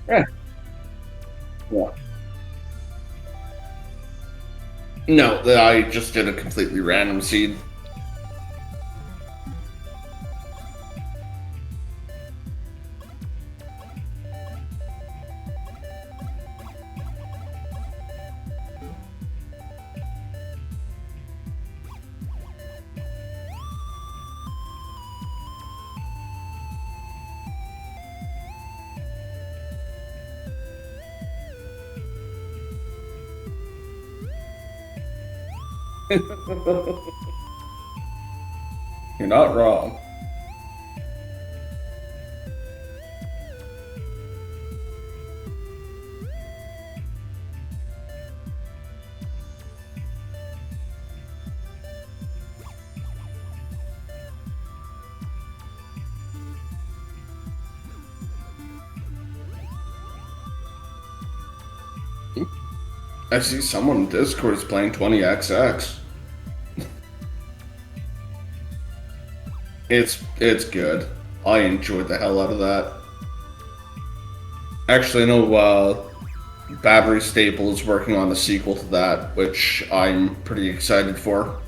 Yeah. Yeah. No, I just did a completely random seed. You're not wrong. I see someone in Discord is playing 20XX. It's good. I enjoyed the hell out of that. Actually, I know Battery Staple is working on a sequel to that, which I'm pretty excited for.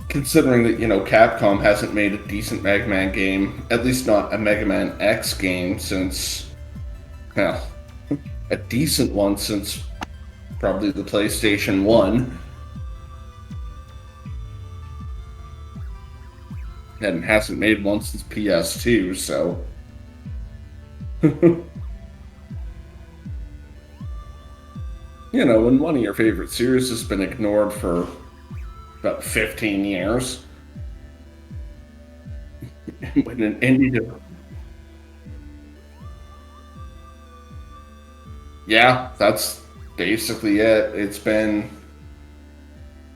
Considering that, Capcom hasn't made a decent Mega Man game, at least not a Mega Man X game, since, well, a decent one since probably the PlayStation 1, and hasn't made one since PS2, so. When one of your favorite series has been ignored for about 15 years, when an indie. Yeah, that's basically it. It's been.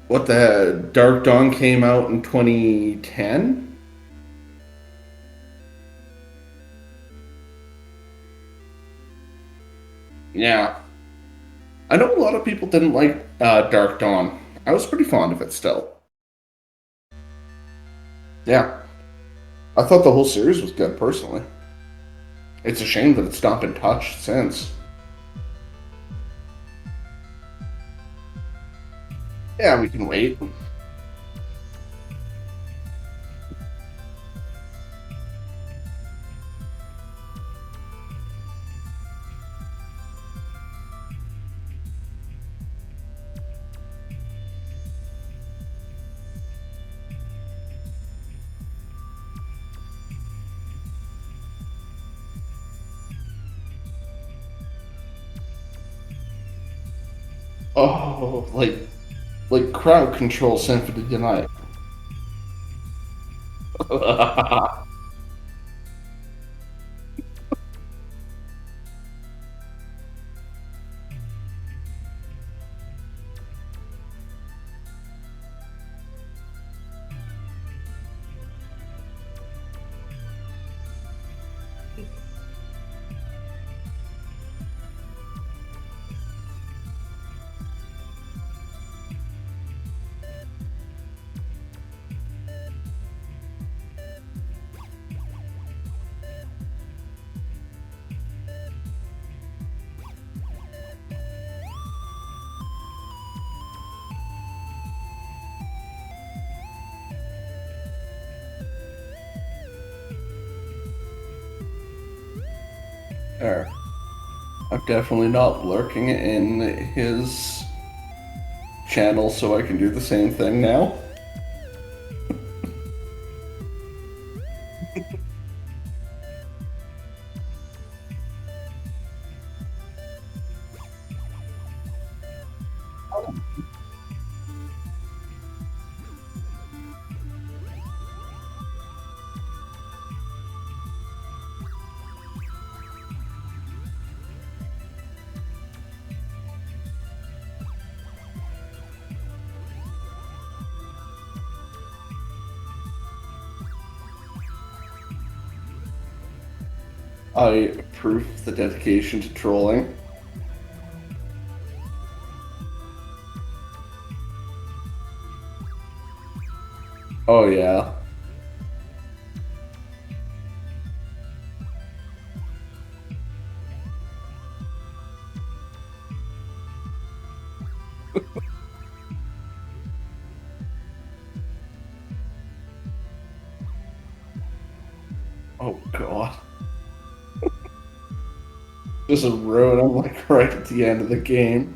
What the Dark Dawn came out in 2010? Yeah. I know a lot of people didn't like Dark Dawn. I was pretty fond of it still. Yeah. I thought the whole series was good, personally. It's a shame that it's not been touched since. Yeah, we can wait. Oh, like crowd control Symphony Unite. There. I'm definitely not lurking in his channel, so I can do the same thing now. I approve the dedication to trolling. Oh yeah. Oh god. Just a ruin. I'm like right at the end of the game.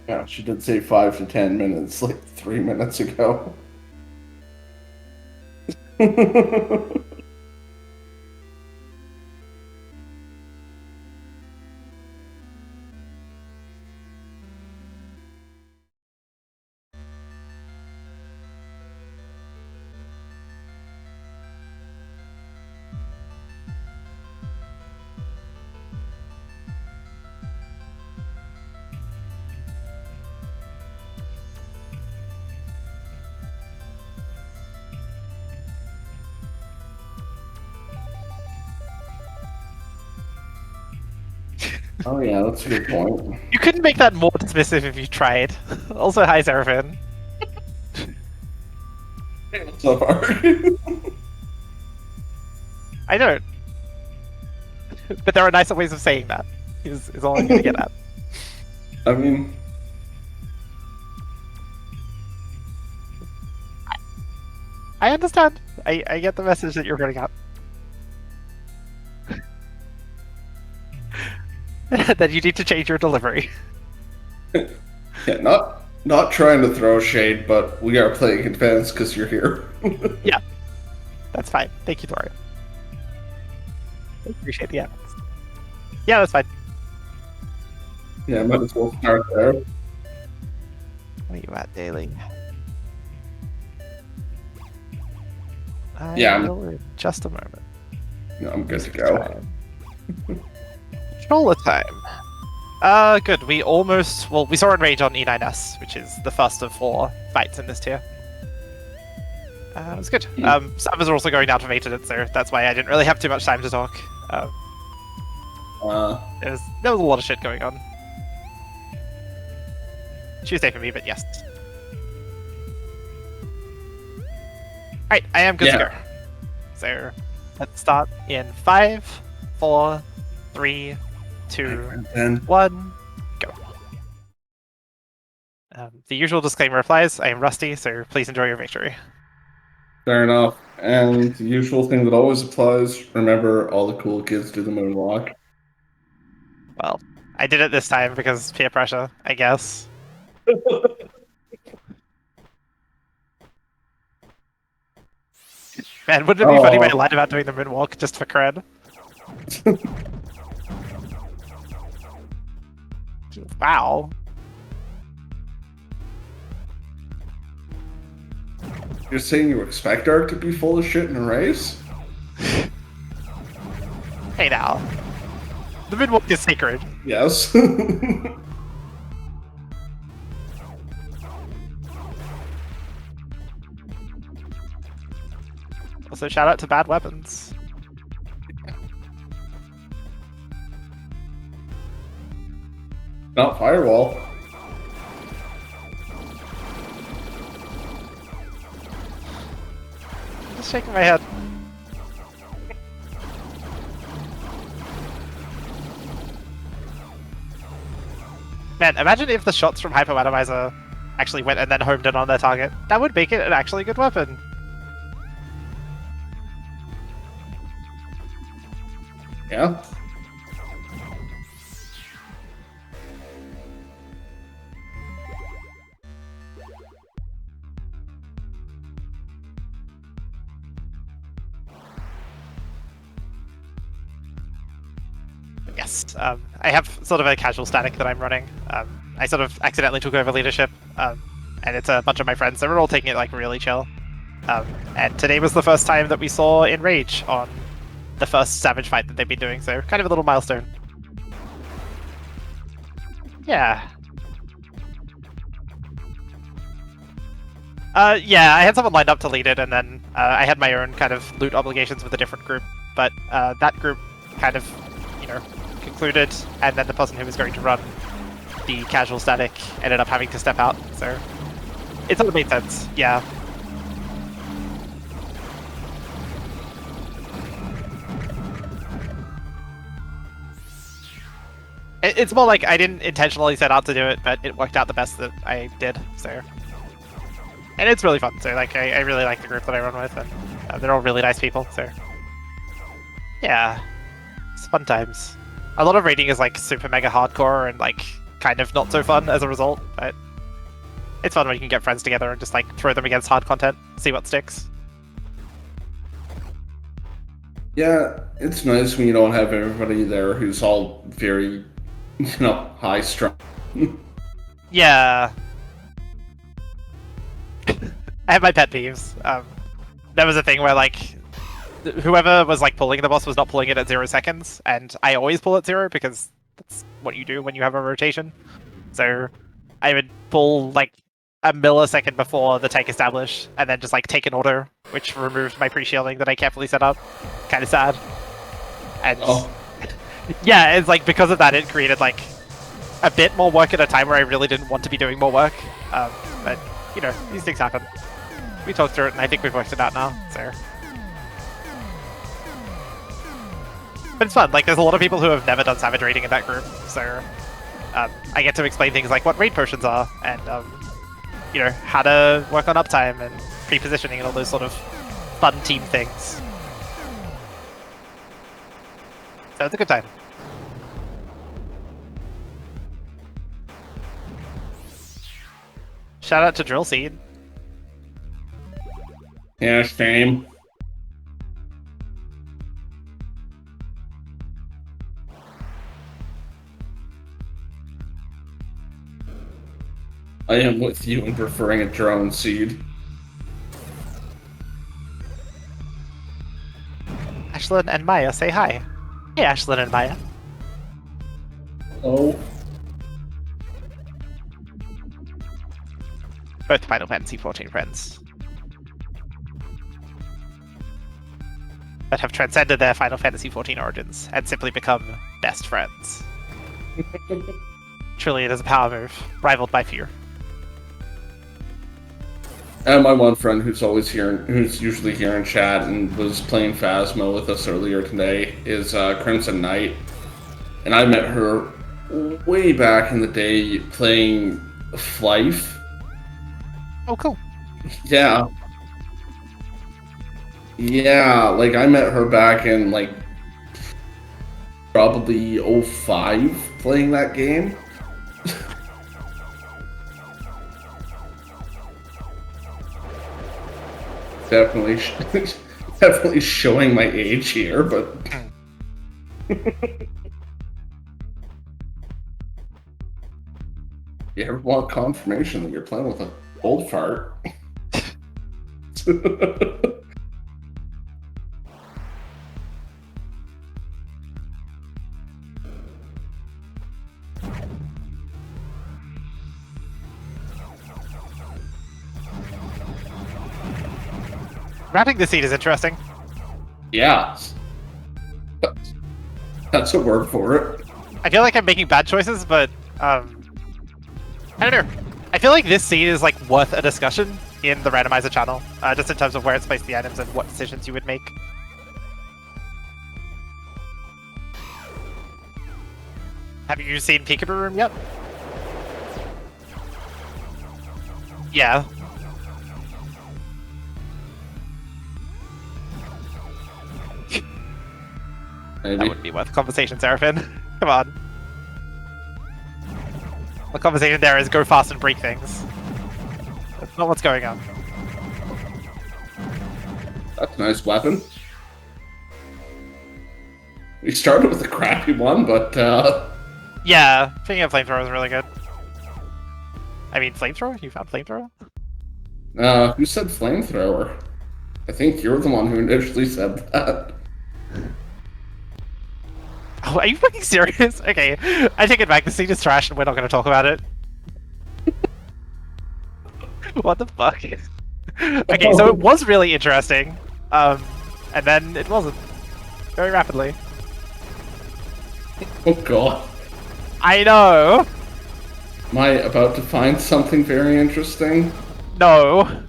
Yeah, she did say 5 to 10 minutes, like 3 minutes ago. Oh yeah, that's a good point. You couldn't make that more dismissive if you tried. Also, hi, Seraphim. Hey, what's up, Art? I don't. But there are nicer ways of saying that, is all I'm gonna get at. I mean, I understand. I get the message that you're putting out. That you need to change your delivery. yeah, not trying to throw shade, but we are playing advanced because you're here. Yeah. That's fine. Thank you, Dorian. I appreciate the efforts. Yeah, that's fine. Yeah, might as well start there. Where are you at, Daily? Yeah, I will in just a moment. No, I'm good to go. Controller time. Good. We almost... Well, we saw Enrage on E9S, which is the first of 4 fights in this tier. It was good. Servers are also going down for maintenance, so that's why I didn't really have too much time to talk. There was a lot of shit going on. Tuesday for me, but yes. Alright, I am good to go. So, let's start in 5, 4, 3, 2, 1, go. The usual disclaimer applies. I am rusty, so please enjoy your victory. Fair enough. And the usual thing that always applies, remember all the cool kids do the moonwalk. Well, I did it this time because peer pressure, I guess. Man, wouldn't it be funny if I lied about doing the moonwalk just for cred? Wow. You're saying you expect Ark to be full of shit in a race? Hey now. The moonwalk is sacred. Yes. Also, shout out to Bad Weapons. Not Firewall. I'm just shaking my head. Man, imagine if the shots from Randomizer actually went and then homed in on their target. That would make it an actually good weapon. Yeah. Yes, I have sort of a casual static that I'm running. I sort of accidentally took over leadership, and it's a bunch of my friends, so we're all taking it like really chill. And today was the first time that we saw Enrage on the first Savage fight that they've been doing, so kind of a little milestone. Yeah. Yeah, I had someone lined up to lead it, and then I had my own kind of loot obligations with a different group, but that group kind of, you know, concluded, and then the person who was going to run the casual static ended up having to step out, so It sort of made sense, yeah. It's more like I didn't intentionally set out to do it, but it worked out the best that I did, so... And it's really fun, so like I really like the group that I run with, and they're all really nice people, so... Yeah, it's fun times. A lot of raiding is like super mega hardcore and like kind of not so fun as a result, but it's fun when you can get friends together and just like throw them against hard content, see what sticks. Yeah, it's nice when you don't have everybody there who's all very, high strung. Yeah. I have my pet peeves. There was a thing where like whoever was like pulling the boss was not pulling it at 0 seconds, and I always pull at 0 because that's what you do when you have a rotation. So I would pull like a millisecond before the take established, and then just like take an auto, which removed my pre-shielding that I carefully set up. Kind of sad. And yeah, it's like because of that, it created like a bit more work at a time where I really didn't want to be doing more work. But these things happen. We talked through it, and I think we've worked it out now. So. But it's fun, like there's a lot of people who have never done Savage raiding in that group, so I get to explain things like what raid potions are, and how to work on uptime and pre-positioning and all those sort of fun team things. So it's a good time. Shout out to Drill Seed. Yeah, same. I am with you in preferring a drone seed. Ashlyn and Maya say hi. Hey, Ashlyn and Maya. Oh. Both Final Fantasy XIV friends. That have transcended their Final Fantasy XIV origins and simply become best friends. Truly, it is a power move, rivaled by fear. And my one friend who's usually here in chat and was playing Phasma with us earlier today is Crimson Knight. And I met her way back in the day playing Flife. Oh, cool. Yeah. Yeah, like I met her back in like probably 05 playing that game. Definitely showing my age here, but you ever want confirmation that you're playing with an old fart? Routing the seed is interesting. Yeah. That's a word for it. I feel like I'm making bad choices, but I don't know. I feel like this seed is like worth a discussion in the randomizer channel, just in terms of where it's placed the items and what decisions you would make. Have you seen Peekaboo Room yet? Yeah. Maybe. That wouldn't be worth a conversation, Seraphim. Come on. The conversation there is go fast and break things. That's not what's going on. That's a nice weapon. We started with a crappy one, but yeah, picking up flamethrower is really good. I mean, flamethrower? You found flamethrower? Who said flamethrower? I think you're the one who initially said that. Oh, are you fucking serious? Okay, I take it back. The seed is trash and we're not going to talk about it. What the fuck? Okay, so it was really interesting. And then it wasn't. Very rapidly. Oh god. I know! Am I about to find something very interesting? No.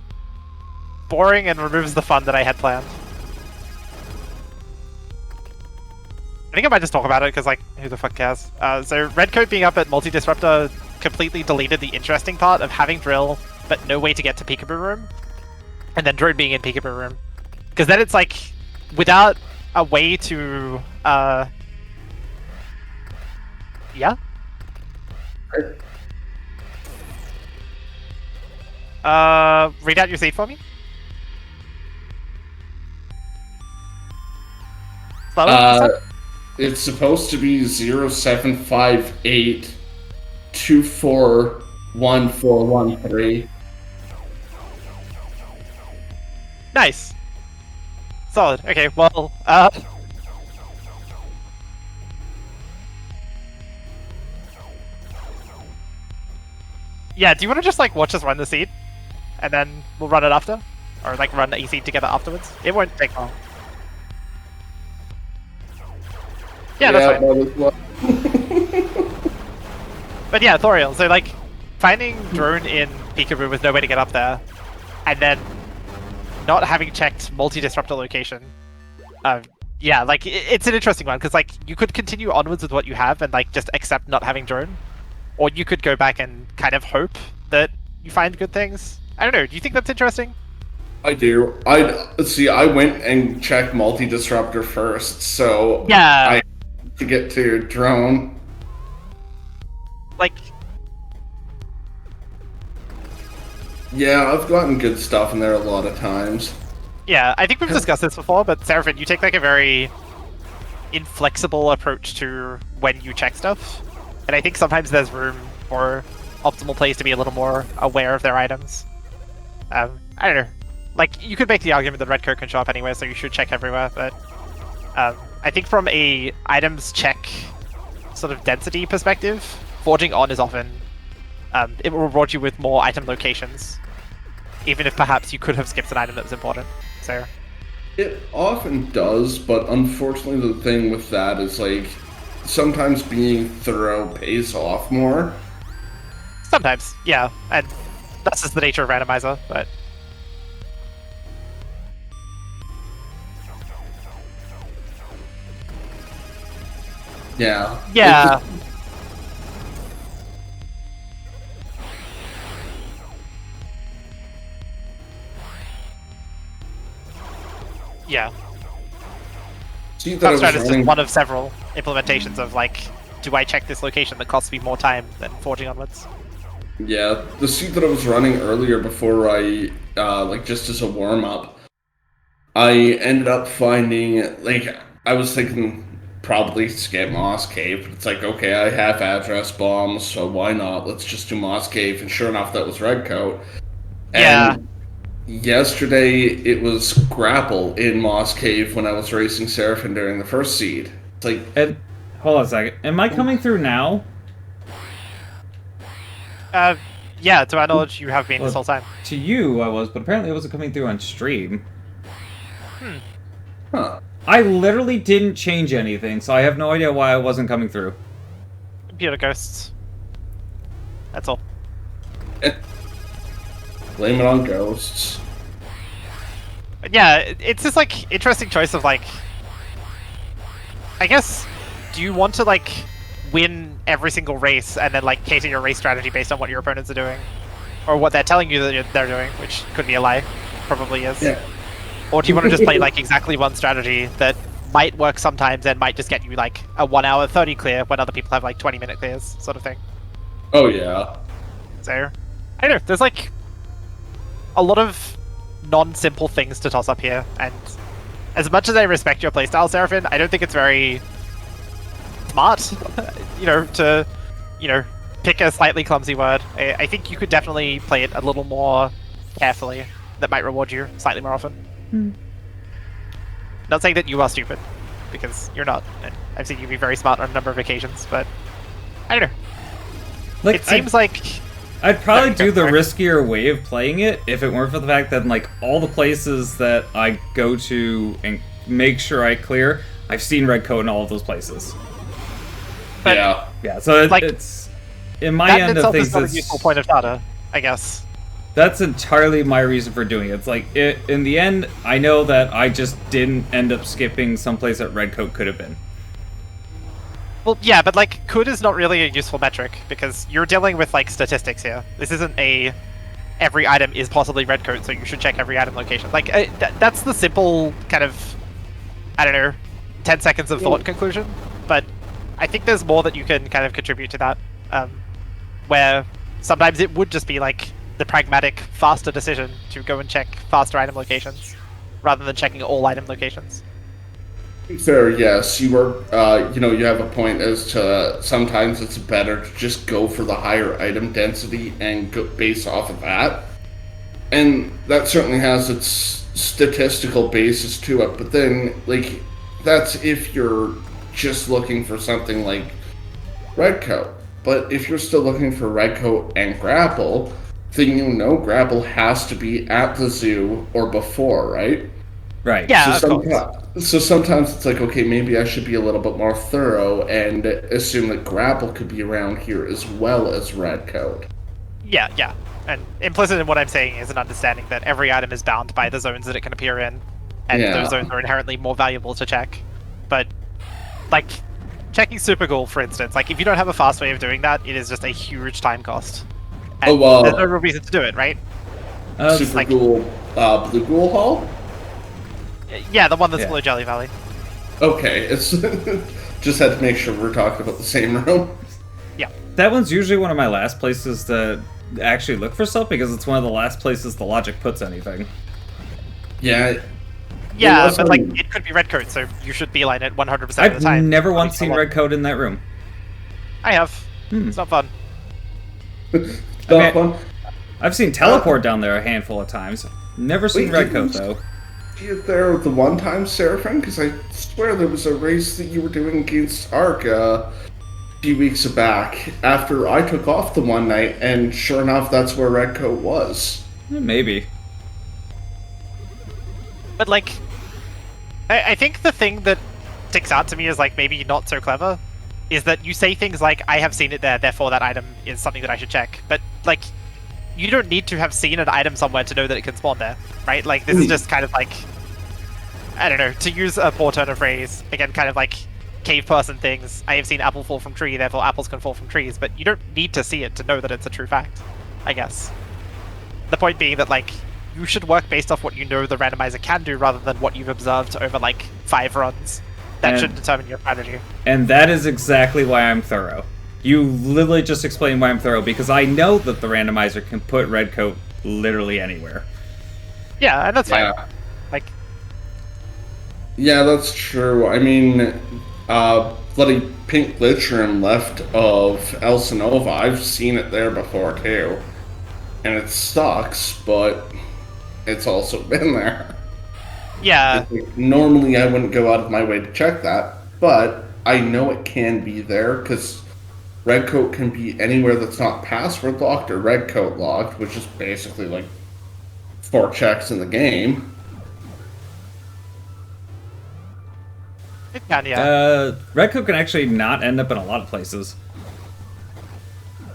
Boring and removes the fun that I had planned. I think I might just talk about it because, like, who the fuck cares? So Redcoat being up at Multi-Disruptor completely deleted the interesting part of having Drill, but no way to get to Peekaboo Room, and then Drone being in Peekaboo Room. Because then it's like, without a way to, yeah? Read out your seed for me? Slower? It's supposed to be 0758 241413. Nice. Solid. Okay, well, yeah, do you want to just, like, watch us run the seed? And then we'll run it after? Or, like, run a seed together afterwards? It won't take long. Yeah, that's fine. But yeah, Thoriel, so, like, finding Drone in Peekaboo with no way to get up there, and then not having checked Multi-Disruptor location, yeah, like, it's an interesting one, because, like, you could continue onwards with what you have and, like, just accept not having Drone, or you could go back and kind of hope that you find good things. I don't know, do you think that's interesting? I do. I went and checked Multi-Disruptor first, so Yeah. I to get to your Drone. Like, yeah, I've gotten good stuff in there a lot of times. yeah, I think we've discussed this before, but Seraphim, you take, like, a very inflexible approach to when you check stuff. And I think sometimes there's room for optimal players to be a little more aware of their items. I don't know. Like, you could make the argument that Redcoat can show up anywhere, so you should check everywhere, but I think from a items check sort of density perspective, forging on is often, it will reward you with more item locations, even if perhaps you could have skipped an item that was important. So It often does, but unfortunately the thing with that is, like, sometimes being thorough pays off more. sometimes, yeah, and that's just the nature of Randomizer, but Yeah. yeah. Yeah. See that I was Construct is just running. one of several implementations of, like, do I check this location that costs me more time than forging onwards? Yeah, the seed that I was running earlier before I, like, just as a warm-up, I ended up finding, like, I was thinking probably skip Moss Cave, but it's like, okay, I have address bombs, so why not? Let's just do Moss Cave, and sure enough, that was Redcoat. Yeah. And yesterday, it was Grapple in Moss Cave when I was racing Seraphim during the first seed. It's like, And, hold on a second. Am I coming through now? Yeah, to my knowledge, you have been this whole time. To you, I was, but apparently it wasn't coming through on stream. huh. I literally didn't change anything, so I have no idea why I wasn't coming through. Computer ghosts. That's all. Blame it on ghosts. But yeah, it's this, like, interesting choice of, like, I guess, do you want to, like, win every single race and then, like, cater your race strategy based on what your opponents are doing? Or what they're telling you that they're doing, which could be a lie. Probably is. Yeah. Or do you want to just play, like, exactly one strategy that might work sometimes and might just get you, like, a 1 hour 30 clear when other people have, like, 20-minute clears, sort of thing? Oh, yeah. So, I don't know, there's, like, a lot of non-simple things to toss up here, and as much as I respect your playstyle, Seraphim, I don't think it's very smart, you know, to, you know, pick a slightly clumsy word. I think you could definitely play it a little more carefully. That might reward you slightly more often. Not saying that you are stupid, because you're not. And I've seen you be very smart on a number of occasions, but I don't know. Like, It seems like I'd probably do the Sorry. riskier way of playing it if it weren't for the fact that, like, all the places that I go to and make sure I clear, I've seen Redcoat in all of those places. But- yeah. Yeah, so Like, it's in my that in end of itself things. is not a It's useful point of data, I guess. That's entirely my reason for doing it. It's like, in the end, I know that I just didn't end up skipping someplace that Redcoat could have been. Well, yeah, but like, could is not really a useful metric, because you're dealing with like statistics here. This isn't a every item is possibly Redcoat, so you should check every item location. Like, that's the simple kind of, I don't know, 10 seconds of thought conclusion, but I think there's more that you can kind of contribute to that, where sometimes it would just be like the pragmatic, faster decision to go and check faster item locations, rather than checking all item locations. Fair, yes. You are, you have a point as to sometimes it's better to just go for the higher item density and go base off of that. And that certainly has its statistical basis to it, but then, like, that's if you're just looking for something like Redcoat. But if you're still looking for Redcoat and Grapple, then Grapple has to be at the zoo or before, right? Right. Yeah, So sometimes it's like, okay, maybe I should be a little bit more thorough and assume that Grapple could be around here as well as Redcoat. Yeah. And implicit in what I'm saying is an understanding that every item is bound by the zones that it can appear in, and those zones are inherently more valuable to check. But, like, checking Super Ghoul, for instance, like, if you don't have a fast way of doing that, it is just a huge time cost. And there's no real reason to do it, right? Super Ghoul, Blue Ghoul Hall? Yeah, the one that's below Jelly Valley. Okay, it's just had to make sure we're talking about the same room. Yeah. That one's usually one of my last places to actually look for stuff, because it's one of the last places the logic puts anything. Yeah. Yeah, but like, it could be Redcoat, so you should beeline it 100% of the time. I've never once seen Redcoat in that room. I have. It's not fun. Fun. I've seen Teleport down there a handful of times. Never seen Redcoat, though. You there the one time, Seraphim? Because I swear there was a race that you were doing against Ark a few weeks back after I took off the one night, and sure enough, that's where Redcoat was. Maybe. But like, I think the thing that sticks out to me is like maybe not so clever is that you say things like, I have seen it there, therefore that item is something that I should check. But like, you don't need to have seen an item somewhere to know that it can spawn there, right? Like, this is just kind of like, I don't know, to use a poor turn of phrase, again, kind of like cave person things. I have seen apple fall from tree, therefore apples can fall from trees, but you don't need to see it to know that it's a true fact, I guess. The point being that, like, you should work based off what you know the randomizer can do rather than what you've observed over, like, 5 runs. That should determine your strategy. And that is exactly why I'm thorough. You literally just explained why I'm thorough, because I know that the randomizer can put Redcoat literally anywhere. Yeah, and that's fine. Like, yeah, that's true. I mean, bloody pink glitch room left of Elsinova, I've seen it there before too. And it sucks, but it's also been there. yeah. Like, normally I wouldn't go out of my way to check that, but I know it can be there, because Redcoat can be anywhere that's not password locked or Redcoat locked, which is basically like 4 checks in the game. It can, yeah. Redcoat can actually not end up in a lot of places.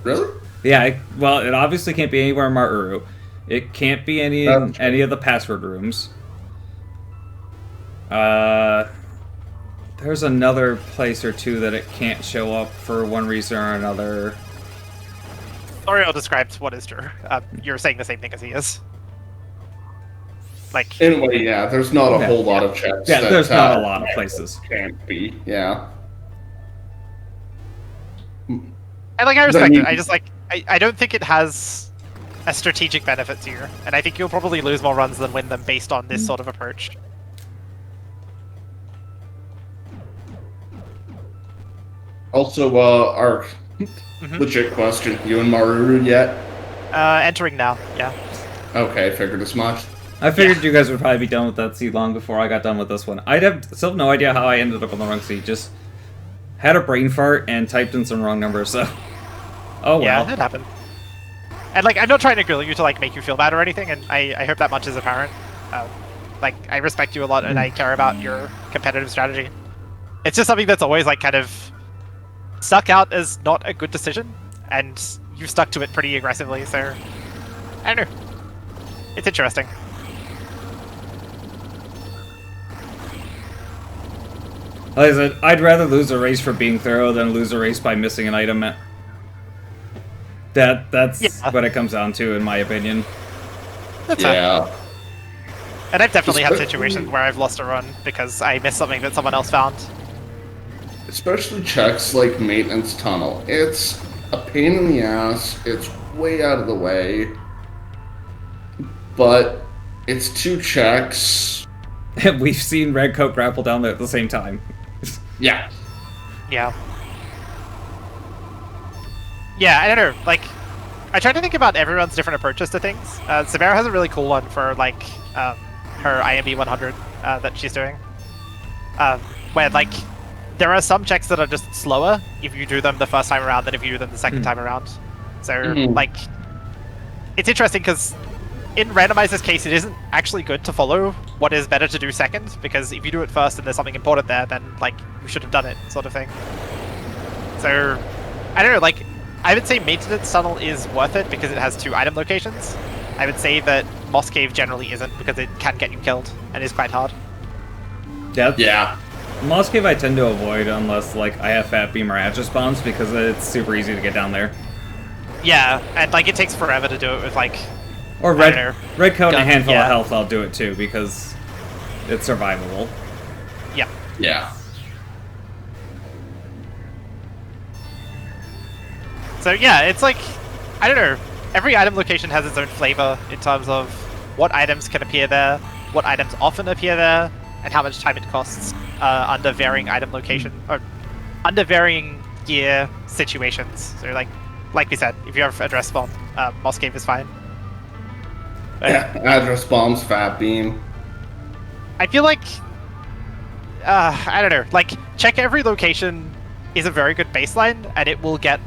Really? Yeah, well, it obviously can't be anywhere in Maruru. It can't be any of the password rooms. There's another place or two that it can't show up for one reason or another. Oriel describes what is true. You're saying the same thing as he is. Like, anyway, yeah, there's not a whole lot of checks. Yeah, there's not a lot of places. Can't be, yeah. And like, I respect it. I just like, I don't think it has a strategic benefit to you, and I think you'll probably lose more runs than win them based on this sort of approach. Also, Ark, legit question. You in Maruru yet? Entering now, yeah. Okay, figured as much. I figured you guys would probably be done with that seed long before I got done with this one. Still have no idea how I ended up on the wrong seed. Just had a brain fart and typed in some wrong numbers, so... Oh well. Yeah, it happened. And like, I'm not trying to grill you to like make you feel bad or anything, and I hope that much is apparent. Like, I respect you a lot, and I care about your competitive strategy. It's just something that's always like kind of stuck out as not a good decision, and you've stuck to it pretty aggressively, so I don't know. It's interesting. Like I said, I'd rather lose a race for being thorough than lose a race by missing an item. That's Yeah. what it comes down to, in my opinion. That's fair. Yeah. And I've definitely had Especially- situations where I've lost a run because I missed something that someone else found. Especially checks like maintenance tunnel. It's a pain in the ass. It's way out of the way. But it's 2 checks. We've seen Redcoat grapple down there at the same time. Yeah. Yeah. Yeah, I don't know. Like, I try to think about everyone's different approaches to things. Samara has a really cool one for like her IMB 100 that she's doing, where like there are some checks that are just slower if you do them the first time around than if you do them the second time around. So like, it's interesting because in Randomizer's case, it isn't actually good to follow what is better to do second, because if you do it first and there's something important there, then like you should have done it, sort of thing. So I don't know, like, I would say Maintenance Tunnel is worth it because it has 2 item locations. I would say that Moss Cave generally isn't because it can get you killed and is quite hard. Yeah. Moss Cave I tend to avoid unless like I have Fat Beam or Atlas Bombs because it's super easy to get down there. Yeah, and like it takes forever to do it with like... Or I don't know. Red Coat and a Gun, handful yeah. of health I'll do it too because it's survivable. Yeah. Yeah. So yeah, it's like, I don't know, every item location has its own flavor in terms of what items can appear there, what items often appear there, and how much time it costs under varying item location, or under varying gear situations. So like we said, if you have address bomb, Moss Cave is fine. But Yeah. Address bombs, fat beam. I feel like, I don't know, like, check every location is a very good baseline, and it will get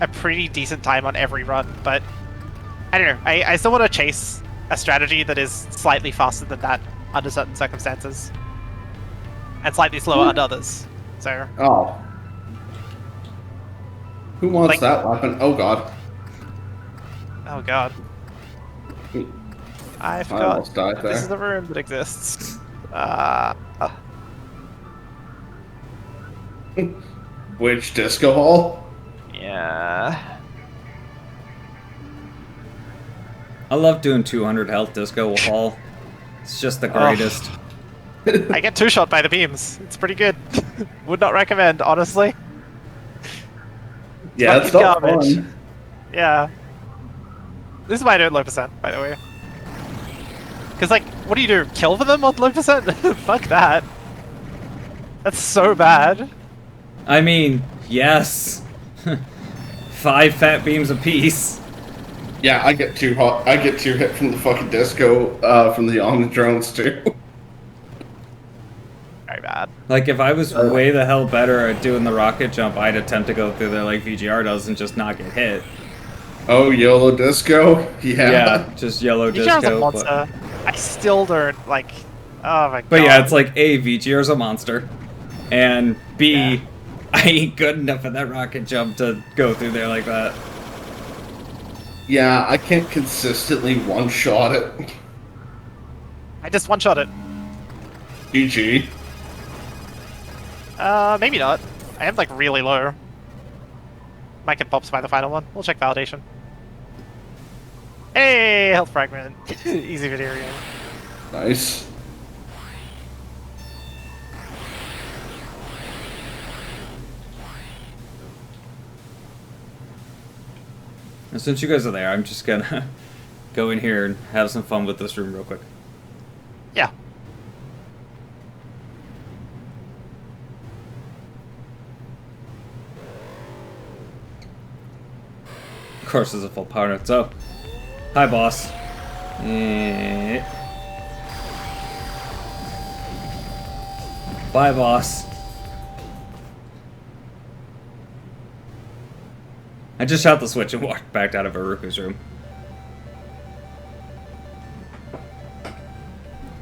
a pretty decent time on every run, but I don't know, I still want to chase a strategy that is slightly faster than that under certain circumstances, and slightly slower under others, so... Oh. Who wants Like- that weapon? Oh god. Oh god. I I forgot almost died that this there. is the room that exists. Which disco hall? Yeah... I love doing 200 health disco hall. It's just the greatest. I get 2-shot by the beams. It's pretty good. Would not recommend, honestly. Yeah, it's fucking not garbage. fun. Yeah. This is why I don't low percent, by the way. Because, like, what do you do? Kill for them on low percent? Fuck that. That's so bad. I mean, yes. 5 fat beams apiece. Yeah, I get 2 hot. I get 2 hit from the fucking disco, from the Omni drones too. Very bad. Like, if I was way the hell better at doing the rocket jump, I'd attempt to go through there like VGR does and just not get hit. Oh, YOLO disco? Yeah. Yeah, just yellow VGR's disco. a monster. I still don't, like... Oh my god. But yeah, it's like, A, VGR's a monster, and B, I ain't good enough at that rocket jump to go through there like that. Yeah, I can't consistently one-shot it. I just one-shot it. GG. Maybe not. I am, like, really low. Might get pops by the final one. We'll check validation. Hey, health fragment. Easy video game. Nice. And since you guys are there, I'm just gonna go in here and have some fun with this room real quick. Yeah. Of course, there's a full power node. So, hi, boss. Eh. Bye, boss. I just shot the switch and walked back out of Aruku's room.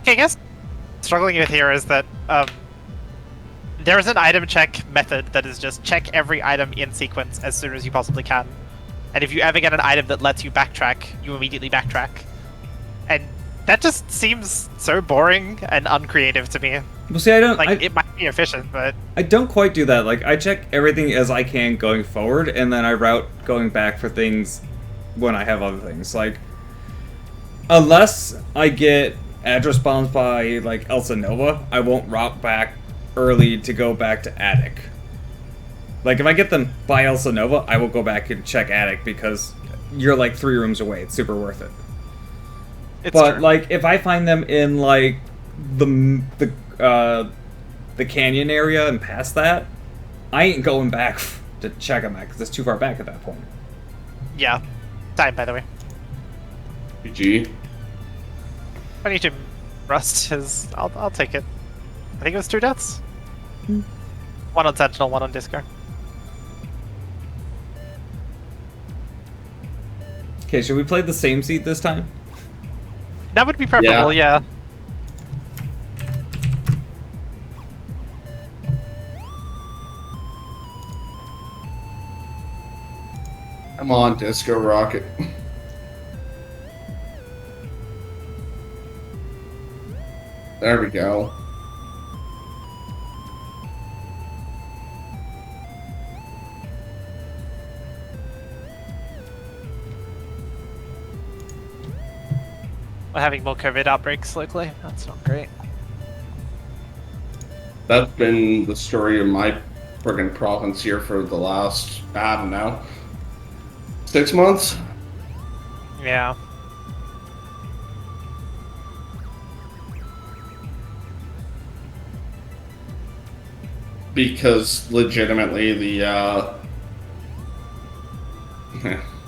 Okay, I guess struggling with here is that there is an item check method that is just check every item in sequence as soon as you possibly can. And if you ever get an item that lets you backtrack, you immediately backtrack. And That just seems so boring and uncreative to me. Well, see, It might be efficient, but I don't quite do that. Like, I check everything as I can going forward, and then I route going back for things when I have other things. Like, unless I get address bombs by, like, Elsa Nova, I won't route back early to go back to Attic. Like, if I get them by Elsa Nova, I will go back and check Attic, because you're, like, 3 rooms away. It's super worth it. But true. like, if I find them in like the canyon area and past that, I ain't going back to check them out because it's too far back at that point. Yeah. Time, by the way. GG. I need to rust his. I'll take it. I think it was 2 deaths. 1 on Sentinel, 1 on Disco. Okay, should we play the same seat this time? That would be preferable, yeah. I'm on Disco Rocket. There we go. We're having more COVID outbreaks locally. That's not great. That's been the story of my friggin' province here for the last, I don't know, 6 months? Yeah. Because legitimately the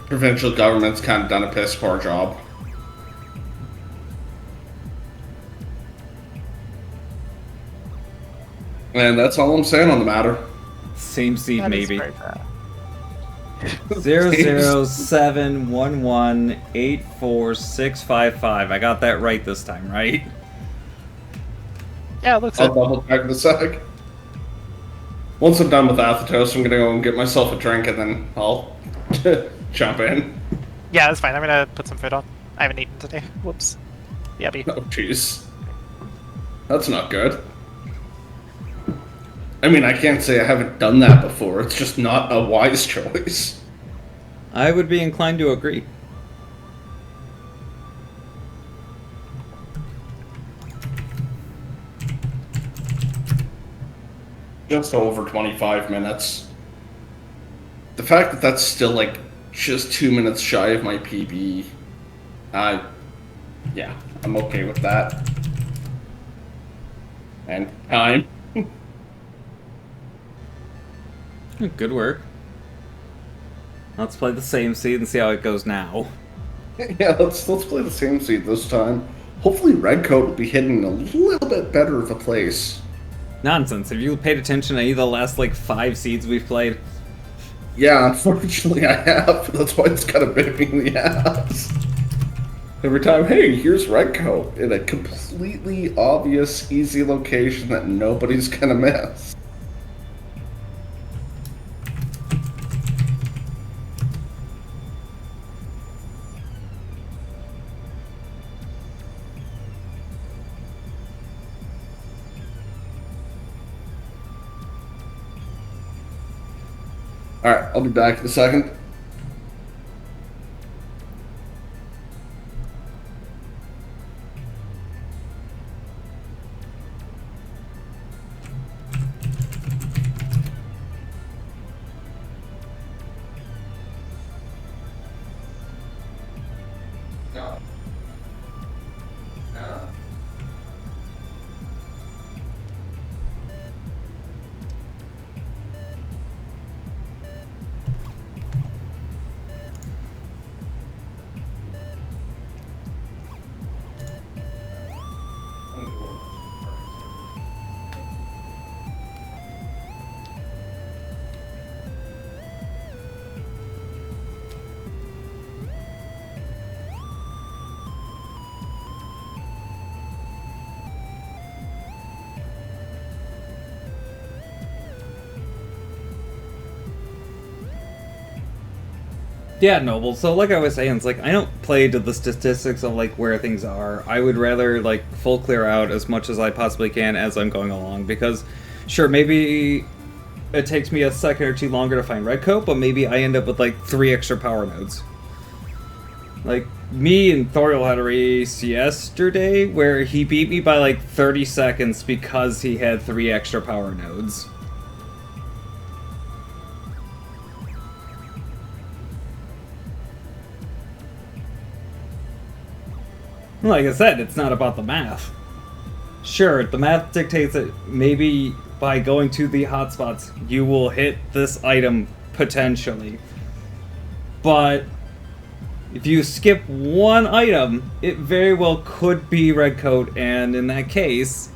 provincial government's kind of done a piss poor job. And that's all I'm saying on the matter. Same seat, That is maybe. very bad. 00711846555. I got that right this time, right? Yeah, it looks I'll it. double check in a sec. Once I'm done with Athetos, I'm gonna go and get myself a drink and then I'll jump in. Yeah, that's fine. I'm gonna put some food on. I haven't eaten today. Whoops. Yeah, be. Oh, jeez. That's not good. I mean, I can't say I haven't done that before. It's just not a wise choice. I would be inclined to agree. Just over 25 minutes. The fact that that's still, like, just 2 minutes shy of my PB, yeah, I'm okay with that. And time. Good work. Let's play the same seed and see how it goes now. Yeah, let's play the same seed this time. Hopefully Redcoat will be hitting a little bit better of a place. Nonsense. Have you paid attention to any of the last, like, 5 seeds we've played? Yeah, unfortunately I have. That's why it's kind of bit me in the ass. Every time, hey, here's Redcoat in a completely obvious, easy location that nobody's gonna miss. Alright, I'll be back in a second. Yeah, Noble. So like I was saying, it's like I don't play to the statistics of like where things are. I would rather like full clear out as much as I possibly can as I'm going along, because sure, maybe it takes me a second or two longer to find red coat, but maybe I end up with like 3 extra power nodes. Like me and Thoriel had a race yesterday where he beat me by like 30 seconds because he had 3 extra power nodes. Like I said, it's not about the math. Sure, the math dictates that maybe by going to the hotspots, you will hit this item potentially. But if you skip one item, it very well could be red coat, and in that case,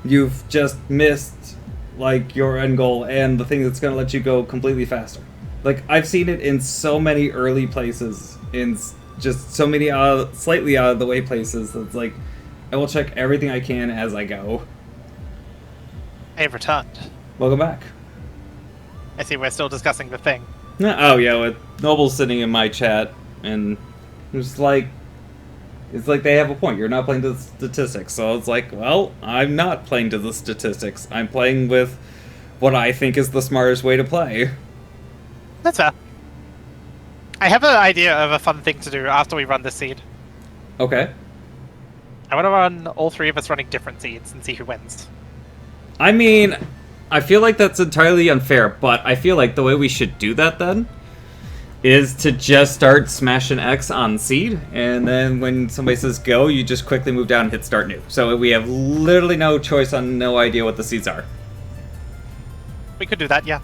you've just missed like your end goal and the thing that's going to let you go completely faster. Like I've seen it in so many early places, in just so many slightly out of the way places. That's like I will check everything I can as I go. I have returned. Welcome back. I see we're still discussing the thing. Oh yeah, with Noble sitting in my chat, and it's like they have a point. You're not playing to the statistics, so it's like, well, I'm not playing to the statistics. I'm playing with what I think is the smartest way to play. That's fair. I have an idea of a fun thing to do after we run this seed. Okay. I want to run all 3 of us running different seeds and see who wins. I mean, I feel like that's entirely unfair, but I feel like the way we should do that then is to just start smashing X on seed, and then when somebody says go, you just quickly move down and hit start new. So we have literally no choice on no idea what the seeds are. We could do that, yeah.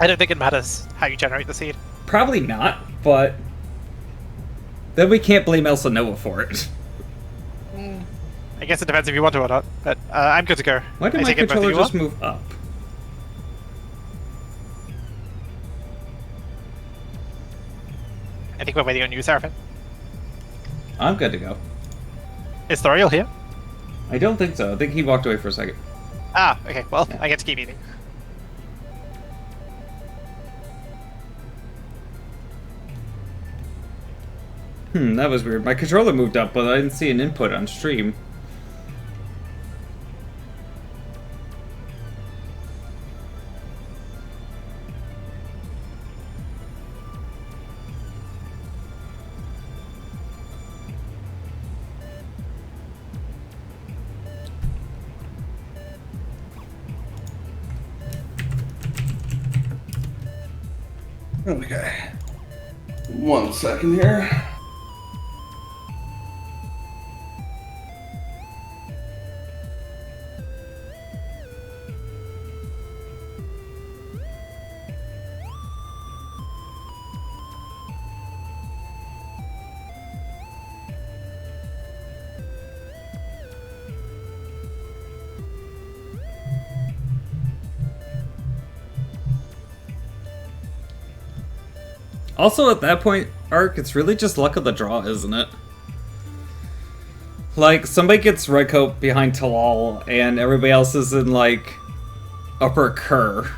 I don't think it matters how you generate the seed. Probably not, but then we can't blame Elsa Nova for it. I guess it depends if you want to or not, but I'm good to go. Why did I my take it both of controller you just on? move up? I think we're waiting on you, Seraphim. I'm good to go. Is Thoriel here? I don't think so. I think he walked away for a second. Ah, okay, well, Yeah. I get to keep eating. That was weird. My controller moved up, but I didn't see an input on stream. Okay. 1 second here. Also, at that point, Ark, it's really just luck of the draw, isn't it? Like, somebody gets red coat behind Talal, and everybody else is in, like, upper Kerr.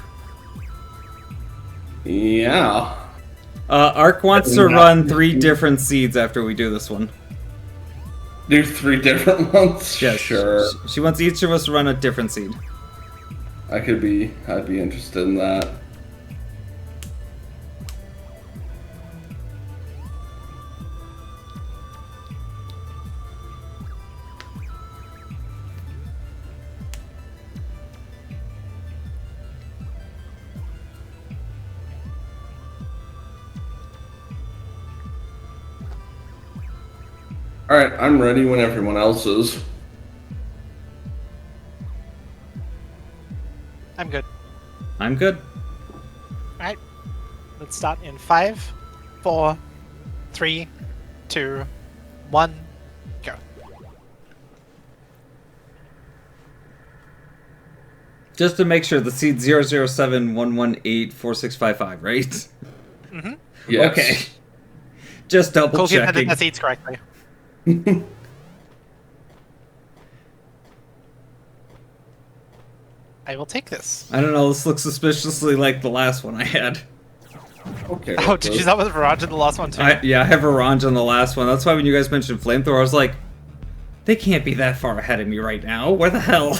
Yeah. Ark wants to run 3 different seeds after we do this one. Do 3 different ones? Yeah, Sure. She wants each of us to run a different seed. I'd be interested in that. Alright, I'm ready when everyone else is. I'm good. I'm good. Alright. Let's start in 5, 4, 3, 2, 1, go. Just to make sure, the seed 007118465, right? Mm-hmm. Yes. Okay. Just double Cool, you checking. the seeds correctly. I will take this. I don't know, this looks suspiciously like the last one I had. Okay. Oh, did you use that with Verge in the last one too? Yeah, I have Orange on the last one. That's why when you guys mentioned Flamethrower, I was like, they can't be that far ahead of me right now. Where the hell?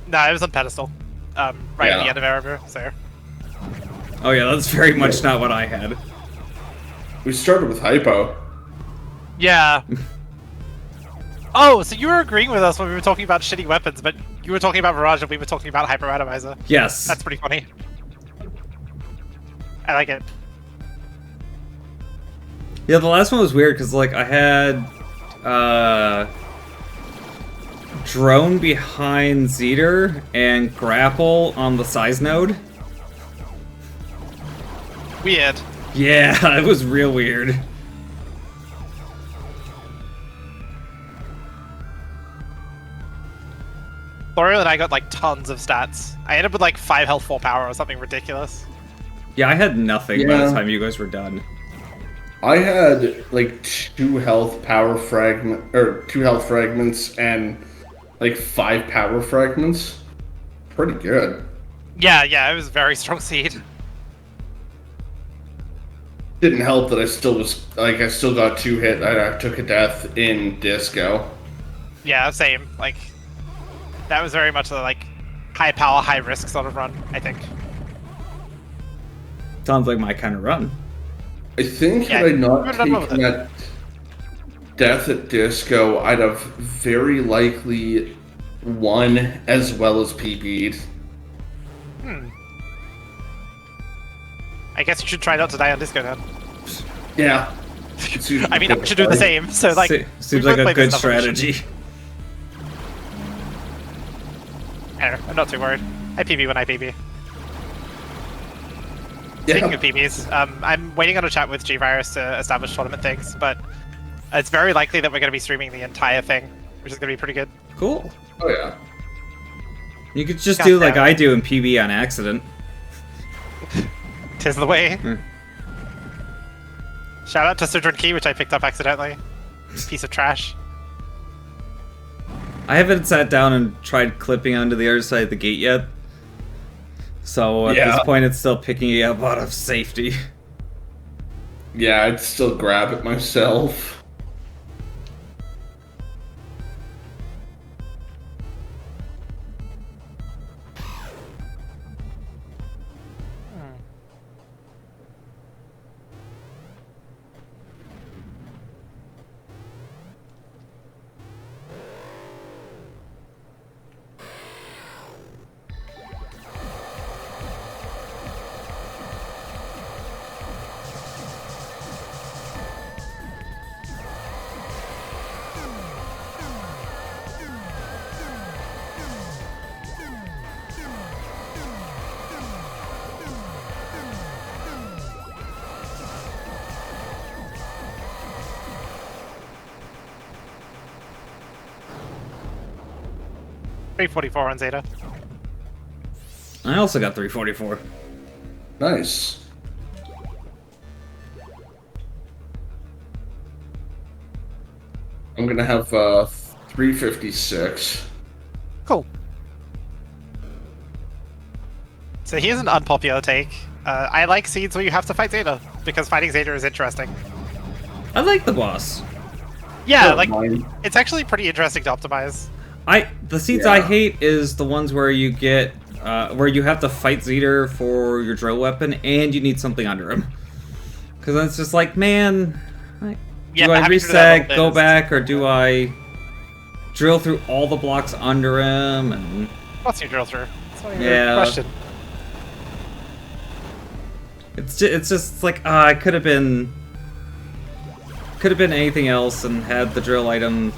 No, it was on pedestal. Right at the end of Erebor, so. Oh yeah, that's very much not what I had. We started with hypo. Yeah. Oh, so you were agreeing with us when we were talking about shitty weapons, but you were talking about Verge and we were talking about Hyper Randomizer. Yes. That's pretty funny. I like it. Yeah, the last one was weird because like I had drone behind Zeter and grapple on the size node. Weird. Yeah, it was real weird. Thoriel and I got like tons of stats. I ended up with like 5 health, 4 power or something ridiculous. Yeah, I had nothing by the time you guys were done. I had like 2 health fragments and like 5 power fragments. Pretty good. Yeah, it was very strong seed. Didn't help that I still got 2 hit. I took a death in disco. Yeah, same. Like, that was very much a like high power, high risk sort of run, I think. Sounds like my kind of run. I think had I not taken that death at disco, I'd have very likely won as well as PB'd. I guess you should try not to die on disco then. Yeah. I mean, I should do the same. So like, seems like a good strategy. I don't know, I'm not too worried. I PB when I PB. Yeah. Speaking of PBs, I'm waiting on a chat with G-Virus to establish tournament things, but it's very likely that we're going to be streaming the entire thing, which is going to be pretty good. Cool. Oh yeah. You could just do like I do and PB on accident. Tis the way. Shout out to Sidron Key, which I picked up accidentally. Piece of trash. I haven't sat down and tried clipping onto the other side of the gate yet. So at this point, it's still picking it up out of safety. Yeah, I'd still grab it myself. .344 on Zeta. I also got 344. Nice. I'm gonna have 356. Cool. So here's an unpopular take. I like seeds where you have to fight Zeta, because fighting Zeta is interesting. I like the boss. Yeah, Oh, like, mine. it's actually pretty interesting to optimize. The seeds I hate is the ones where you get where you have to fight Zeter for your drill weapon and you need something under him. Because then it's just like, man, do I reset, go back, or do I drill through all the blocks under him? And What's your drill through? That's not even a question. It's just like I could have been anything else and had the drill item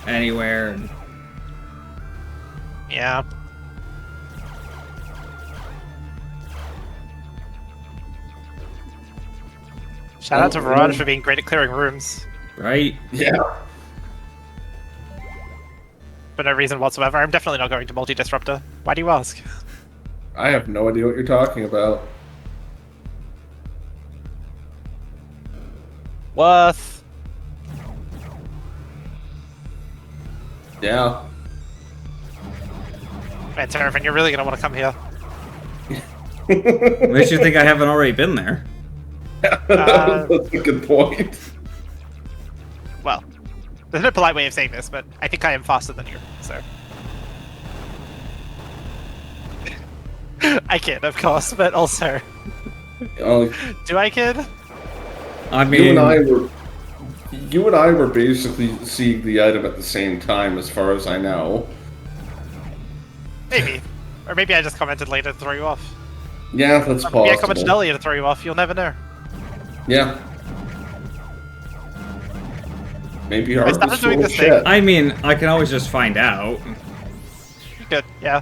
anywhere. And Yeah. Shout out to Verge for being great at clearing rooms. right? Yeah. For no reason whatsoever. I'm definitely not going to multi-disruptor. Why do you ask? I have no idea what you're talking about. Worth. Yeah. Man, Terrafin, you're really gonna want to come here. Makes you think I haven't already been there. That's a good point. Well, there's no polite way of saying this, but I think I am faster than you, so. I kid, of course, but also. Do I kid? I mean, you and I were basically seeing the item at the same time, as far as I know. Maybe. Or maybe I just commented later to throw you off. Yeah, that's possible. Maybe I commented earlier to throw you off, you'll never know. Yeah. Maybe I ours started was doing full of this thing. shit. I mean, I can always just find out. You could, yeah.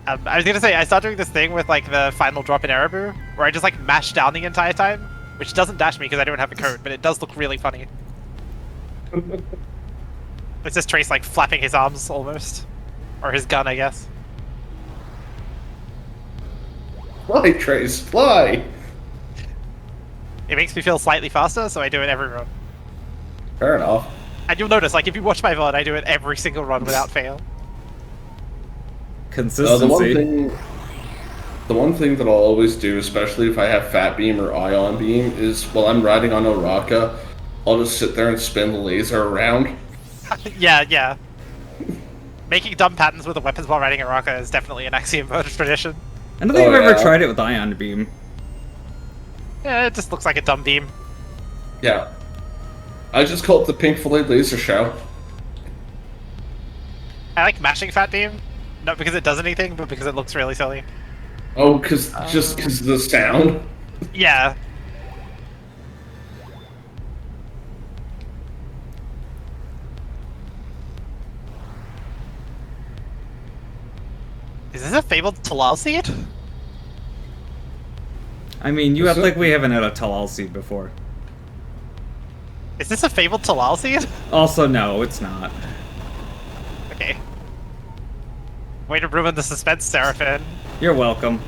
I was gonna say, I started doing this thing with like the final drop in Ereboo, where I just like mash down the entire time, which doesn't dash me because I don't have a code, but it does look really funny. It's just Trace like flapping his arms almost. Or his gun, I guess. Fly, Trace, fly! It makes me feel slightly faster, so I do it every run. Fair enough. And you'll notice, like, if you watch my VOD, I do it every single run without fail. Consistency. The one thing that I'll always do, especially if I have Fat Beam or Ion Beam, is while I'm riding on Oraka, I'll just sit there and spin the laser around. Yeah. Making dumb patterns with the weapons while riding Araka is definitely an Axiom Verge tradition. I don't think I've ever tried it with Ion Beam. Yeah, it just looks like a dumb beam. Yeah. I just call it the Pink Fillet Laser Show. I like mashing Fat Beam, not because it does anything, but because it looks really silly. Oh, just because of the sound? Yeah. Is this a fabled Talal seed? I mean, you act like we haven't had a Talal seed before. Is this a fabled Talal seed? Also, no, it's not. Okay. Way to ruin the suspense, Seraphim. You're welcome.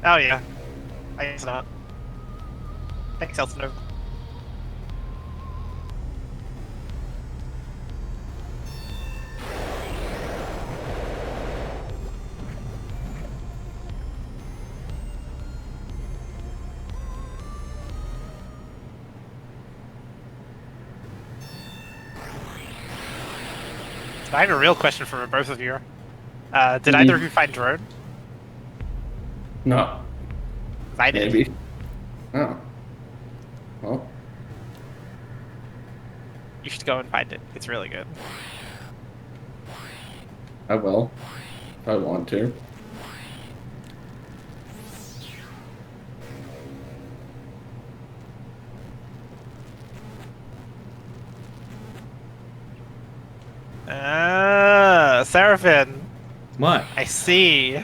Oh yeah. I guess not. Thanks, Elsinore. I have a real question for both of you. Did either of you find drone? No. I did. Maybe. Oh. Well. You should go and find it. It's really good. I will. If I want to. Seraphim. What? I see.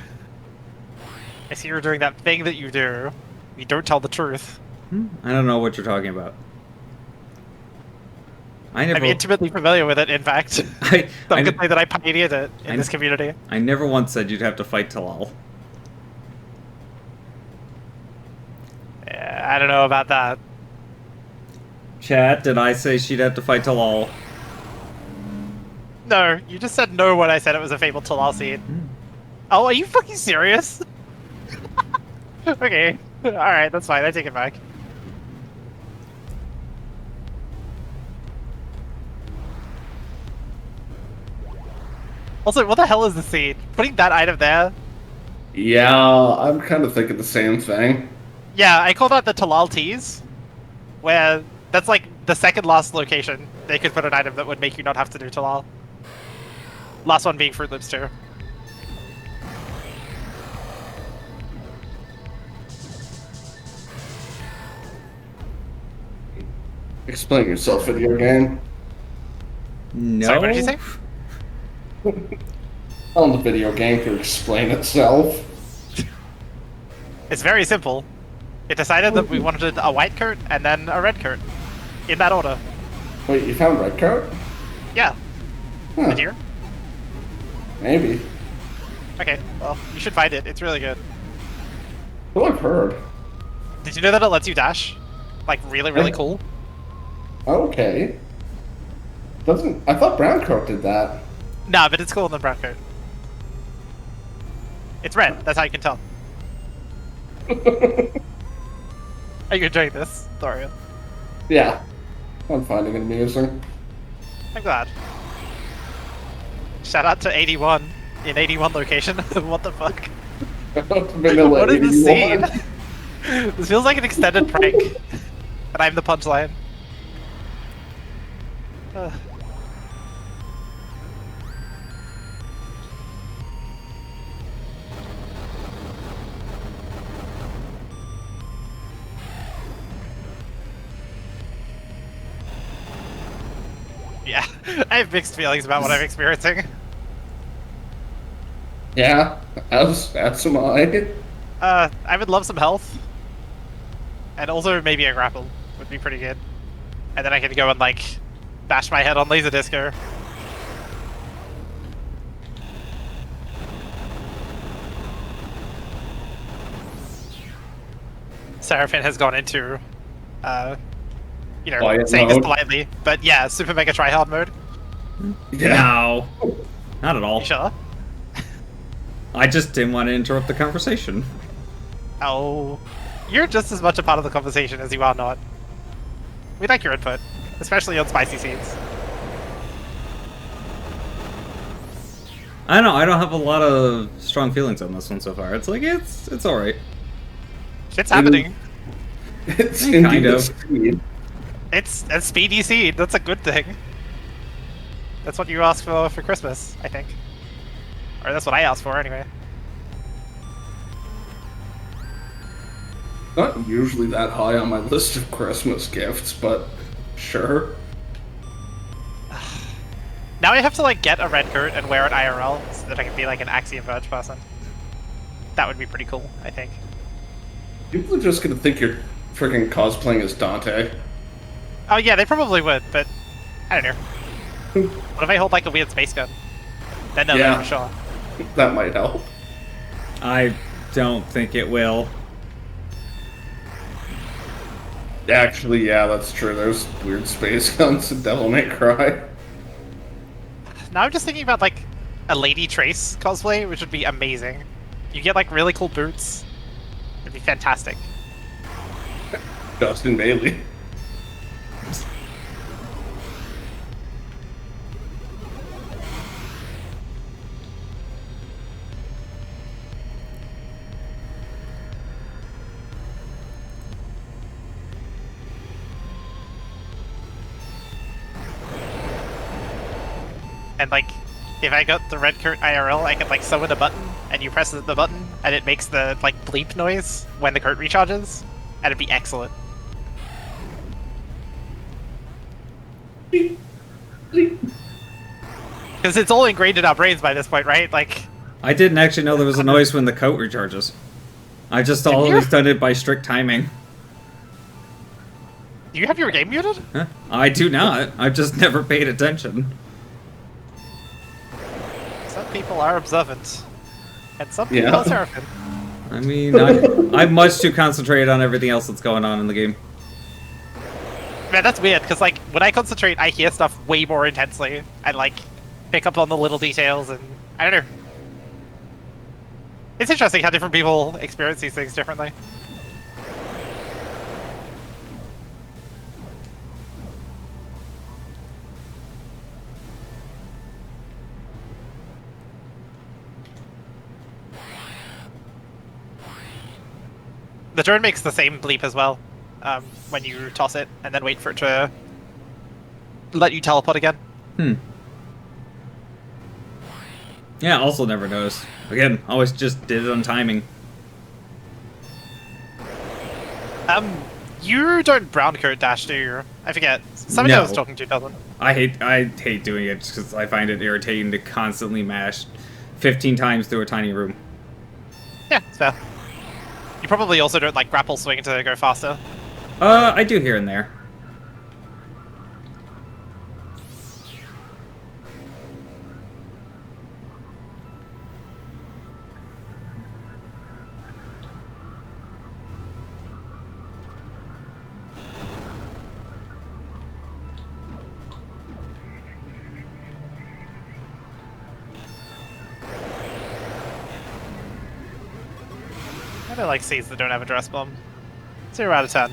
I see you're doing that thing that you do. You don't tell the truth. I don't know what you're talking about. I'm intimately familiar with it, in fact. So I can say that I pioneered it in this community. I never once said you'd have to fight Talal. Yeah, I don't know about that. Chat, did I say she'd have to fight Talal? No, you just said no when I said it was a fabled Talal seed. Oh, are you fucking serious? Okay, alright, that's fine, I take it back. Also, what the hell is the seed? Putting that item there? Yeah, I'm kind of thinking the same thing. Yeah, I call that the Talal tease, where that's like the second last location they could put an item that would make you not have to do Talal. Last one being Fruit Loops 2. Explain yourself, video game. No. Sorry, what did you say? On the video game to explain itself. It's very simple. It decided that we wanted a white coat and then a red coat. In that order. Wait, you found red coat? Yeah. Huh. Did you? Maybe. Okay, well, you should find it. It's really good. Well, I've heard. Did you know that it lets you dash? Like, really, really cool? Okay. I thought brown coat did that. Nah, but it's cooler than brown coat. It's red. That's how you can tell. Are you enjoying this, Thorian? Yeah, I'm finding it amusing. I'm glad. Shout out to 81 in 81 location. What the fuck? Vanilla What is this 81. scene? This feels like an extended prank. And I'm the punchline. Yeah, I have mixed feelings about what I'm experiencing. Yeah, as am I. I would love some health. And also maybe a grapple would be pretty good. And then I can go and, like, bash my head on Laserdisco. Seraphim has gone into, you know, Quiet saying this mode. politely, but yeah, super mega tryhard mode. Yeah. No, not at all. You sure? I just didn't want to interrupt the conversation. Oh, you're just as much a part of the conversation as you are not. We like your input, especially on spicy scenes. I don't know. I don't have a lot of strong feelings on this one so far. It's like it's all right. Shit's happening. It's Kind indeed a of. speed. It's a speedy scene. That's a good thing. That's what you asked for Christmas, I think. Or that's what I asked for, anyway. Not usually that high on my list of Christmas gifts, but sure. Now I have to, like, get a red coat and wear it IRL so that I can be, like, an Axiom Verge person. That would be pretty cool, I think. People are just gonna think you're freaking cosplaying as Dante. Oh, yeah, they probably would, but I don't know. What if I hold, like, a weird space gun? Then they'll know for sure. That might help. I don't think it will. Actually, yeah, that's true. There's weird space guns in Devil May Cry. Now I'm just thinking about, like, a Lady Trace cosplay, which would be amazing. You get, like, really cool boots. It'd be fantastic. Justin Bailey. And, like, if I got the red coat IRL, I could, like, summon a button, and you press the button, and it makes the, like, bleep noise when the coat recharges, and it'd be excellent. Because it's all ingrained in our brains by this point, right? Like, I didn't actually know there was a noise when the coat recharges. I just always done it by strict timing. do you have your game muted? Huh? I do not. I've just never paid attention. Some people are observant. And some people Yeah. are seraphim. I mean, I'm much too concentrated on everything else that's going on in the game. Man, that's weird, because, like, when I concentrate, I hear stuff way more intensely. And, like, pick up on the little details, and I don't know. It's interesting how different people experience these things differently. The drone makes the same bleep as well, when you toss it, and then wait for it to let you teleport again. Yeah, also never noticed. Again, always just did it on timing. You don't brown coat dash, do you? I forget. Somebody I was No. talking to doesn't. I hate doing it just because I find it irritating to constantly mash 15 times through a tiny room. Yeah, it's fair. You probably also don't, like, grapple swing to go faster. I do here and there. I don't like seeds that don't have a dress bomb. 0 out of 10.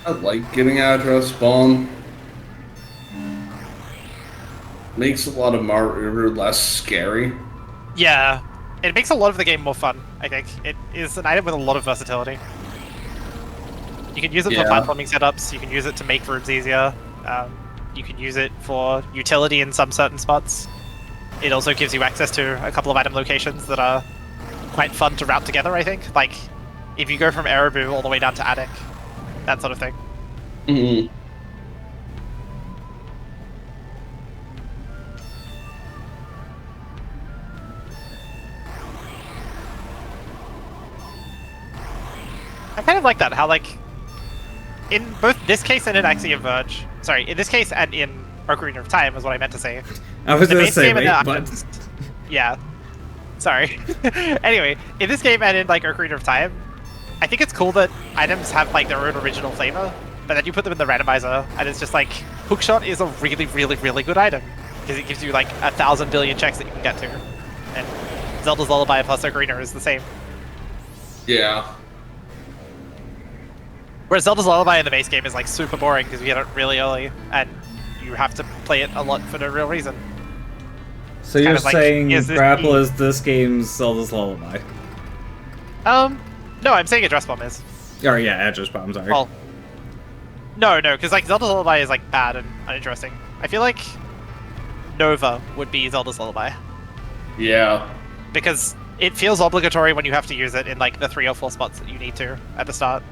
I like getting address bomb. Makes a lot of Mario less scary. Yeah, it makes a lot of the game more fun, I think. It is an item with a lot of versatility. You can use it for platforming setups, you can use it to make rooms easier, you can use it for utility in some certain spots. It also gives you access to a couple of item locations that are quite fun to route together, I think. Like, if you go from Ereboo all the way down to Attic, that sort of thing. Mm-hmm. I kind of like that, how, like, in both this case and in Axiom Verge, sorry, in this case and in Ocarina of Time is what I meant to say. I was The gonna base say, game and wait, the what? items- Yeah. Sorry. Anyway, in this game and in, like, Ocarina of Time, I think it's cool that items have, like, their own original flavor, but then you put them in the randomizer, and it's just like, Hookshot is a really, really, really good item, because it gives you, like, 1,000 billion checks that you can get to. And Zelda's Lullaby plus Ocarina is the same. Yeah. Whereas Zelda's Lullaby in the base game is, like, super boring, because you get it really early, and you have to play it a lot for no real reason. So kind you're of like, saying is this Grapple the- is this game's Zelda's Lullaby? No, I'm saying Address Bomb is. Or yeah, Address Bomb, sorry. Well, no, because, like, Zelda's Lullaby is, like, bad and uninteresting. I feel like Nova would be Zelda's Lullaby, Yeah. because it feels obligatory when you have to use it in, like, the 3 or 4 spots that you need to at the start.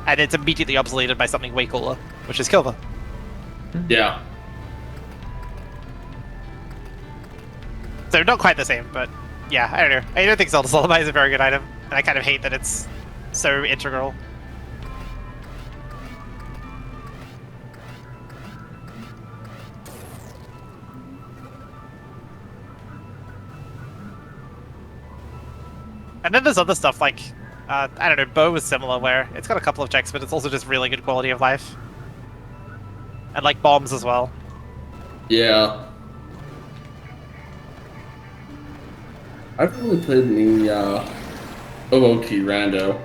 And it's immediately obsoleted by something way cooler, which is Kilva. Yeah. So not quite the same, but yeah, I don't know. I don't think Zelda's Lullaby is a very good item, and I kind of hate that it's so integral. And then there's other stuff like, I don't know, Bow is similar, where it's got a couple of checks, but it's also just really good quality of life. And like bombs as well. Yeah. I've really played in the OOT Rando.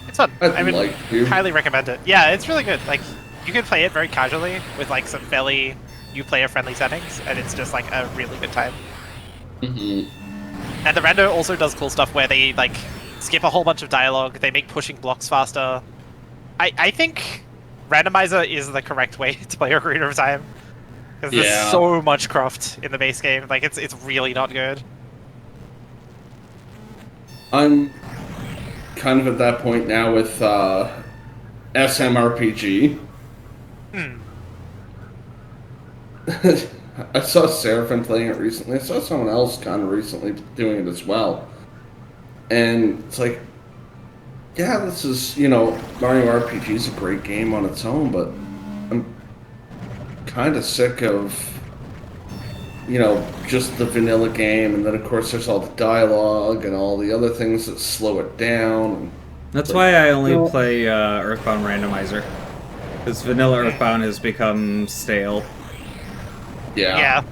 It's fun. I would like to. highly recommend it. Yeah, it's really good. Like, you can play it very casually with like some fairly new player-friendly settings, and it's just like a really good time. Mm-hmm. And the rando also does cool stuff where they like skip a whole bunch of dialogue. They make pushing blocks faster. I think Randomizer is the correct way to play Ocarina of Time, because there's so much craft in the base game. Like, it's really not good. I'm kind of at that point now with SMRPG. I saw Seraphim playing it recently. I saw someone else kind of recently doing it as well. And it's like, yeah, this is, Mario RPG is a great game on its own, but I'm kind of sick of, just the vanilla game. And then, of course, there's all the dialogue and all the other things that slow it down. That's why I only play Earthbound Randomizer. Because vanilla Earthbound has become stale. Yeah.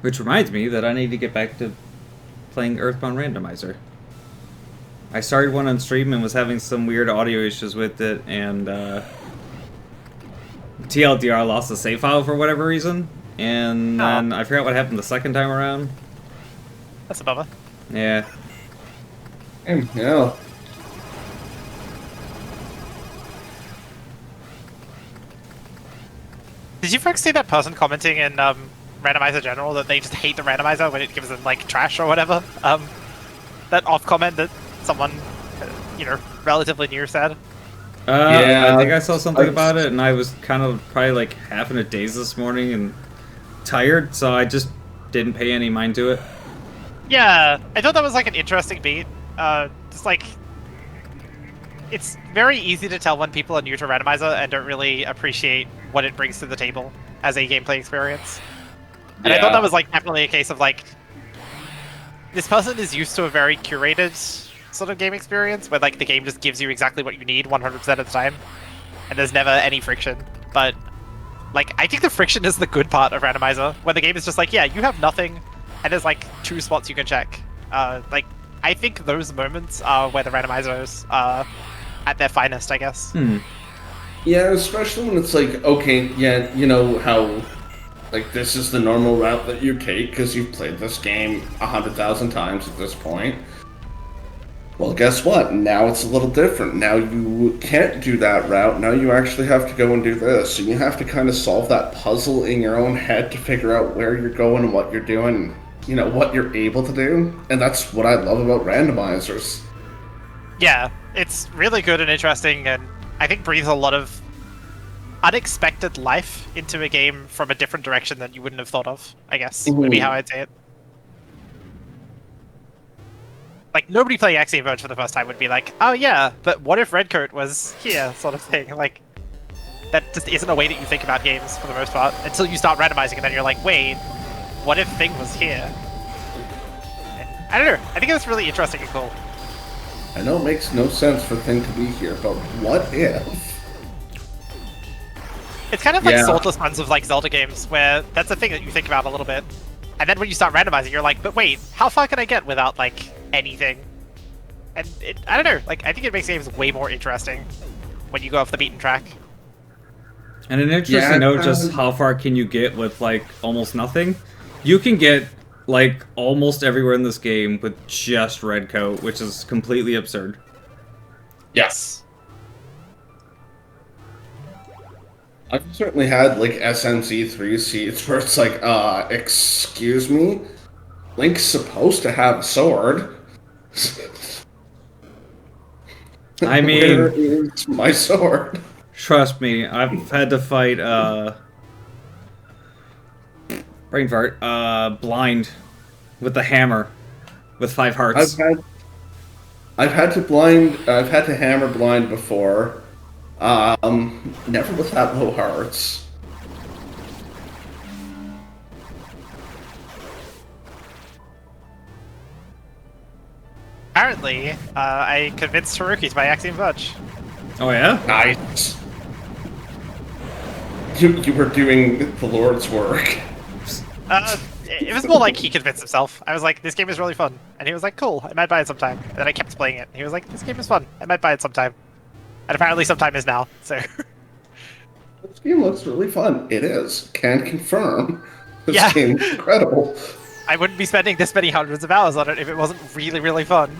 Which reminds me that I need to get back to playing Earthbound Randomizer. I started one on stream and was having some weird audio issues with it, and TLDR lost the save file for whatever reason, and then I forgot what happened the second time around. That's a bummer. Yeah. Yeah. Did you folks see that person commenting in Randomizer General that they just hate the randomizer when it gives them like trash or whatever? That off comment that someone, relatively new said. Yeah, I think I saw something about it, and I was kind of probably like half in a daze this morning and tired, so I just didn't pay any mind to it. Yeah, I thought that was like an interesting beat. Just like, it's very easy to tell when people are new to Randomizer and don't really appreciate what it brings to the table as a gameplay experience. And I thought Yeah. that was like definitely a case of like this person is used to a very curated sort of game experience where like the game just gives you exactly what you need 100% of the time, and there's never any friction. But like I think the friction is the good part of Randomizer, where the game is just like, yeah, you have nothing, and there's like 2 spots you can check. Like I think those moments are where the randomizers are at their finest, I guess. Yeah, especially when it's like, okay, yeah, you know how, like, this is the normal route that you take because you've played this game 100,000 times at this point. Well, guess what? Now it's a little different. Now you can't do that route. Now you actually have to go and do this. And you have to kind of solve that puzzle in your own head to figure out where you're going and what you're doing, you know, what you're able to do. And that's what I love about randomizers. Yeah, it's really good and interesting, and I think breathes a lot of unexpected life into a game from a different direction than you wouldn't have thought of, I guess, would be how I'd say it. Like, nobody playing Axiom Verge for the first time would be like, oh yeah, but what if Redcoat was here, sort of thing. Like, that just isn't a way that you think about games for the most part, until you start randomizing, and then you're like, wait, what if Thing was here? I don't know, I think it's really interesting and cool. I know it makes no sense for Thing to be here, but what if? It's kind of like Yeah. sortless runs of like Zelda games, where that's the thing that you think about a little bit. And then when you start randomizing, you're like, but wait, how far can I get without like anything? And I don't know, like I think it makes games way more interesting when you go off the beaten track. And an interesting note, just how far can you get with like almost nothing? You can get like almost everywhere in this game with just Redcoat, which is completely absurd. Yes. I've certainly had like SMC3 seats where it's like, excuse me? Link's supposed to have a sword. I mean, where is my sword? Trust me, I've had to fight brain fart, blind with the hammer with 5 hearts. I've had to hammer blind before. Never with that low hearts. Apparently, I convinced Haruki to buy Axiom Verge. Oh yeah? Nice. You were doing the Lord's work. It was more like he convinced himself. I was like, this game is really fun. And he was like, cool, I might buy it sometime. And then I kept playing it. And he was like, this game is fun. I might buy it sometime. And apparently sometime is now, so... This game looks really fun. It is. Can confirm. This Yeah. game is incredible. I wouldn't be spending this many hundreds of hours on it if it wasn't really, really fun.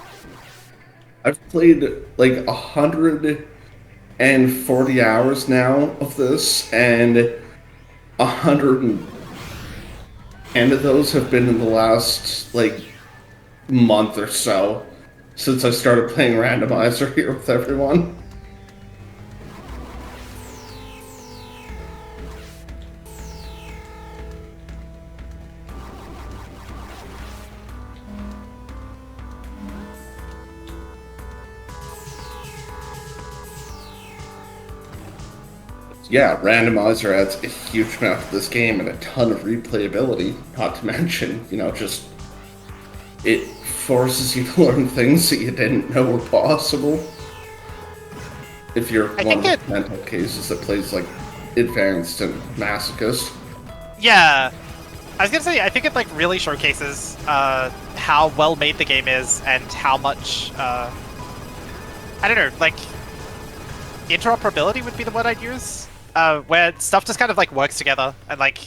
I've played like 140 hours now of this, and 110 of those have been in the last like month or so since I started playing Randomizer here with everyone. Yeah, Randomizer adds a huge amount to this game and a ton of replayability, not to mention, you know, just it forces you to learn things that you didn't know were possible. If you're one of the mental cases that plays like advanced and masochist. Yeah. I was gonna say, I think it like really showcases how well made the game is and how much, I don't know, like, interoperability would be the word I'd use. Where stuff just kind of like works together and like,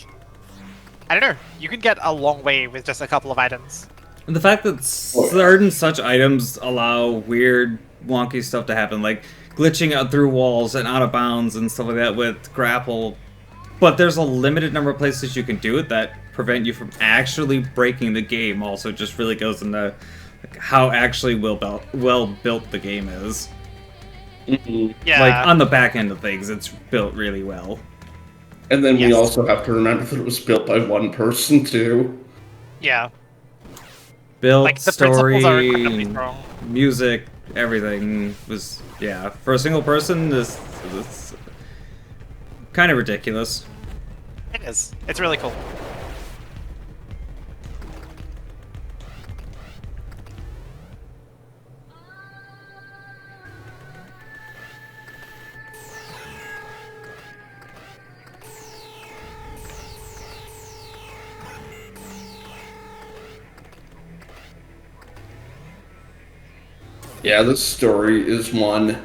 I don't know, you can get a long way with just a couple of items. And the fact that certain such items allow weird, wonky stuff to happen, like glitching out through walls and out of bounds and stuff like that with grapple, but there's a limited number of places you can do it that prevent you from actually breaking the game, also just really goes into like, how actually well built the game is. Yeah. Like, on the back end of things, it's built really well. And then we also have to remember that it was built by one person, too. Yeah. Built, Like, the story, principles are incredibly strong. music, everything was, yeah. For a single person, this kind of ridiculous. It is. It's really cool. Yeah, this story is one.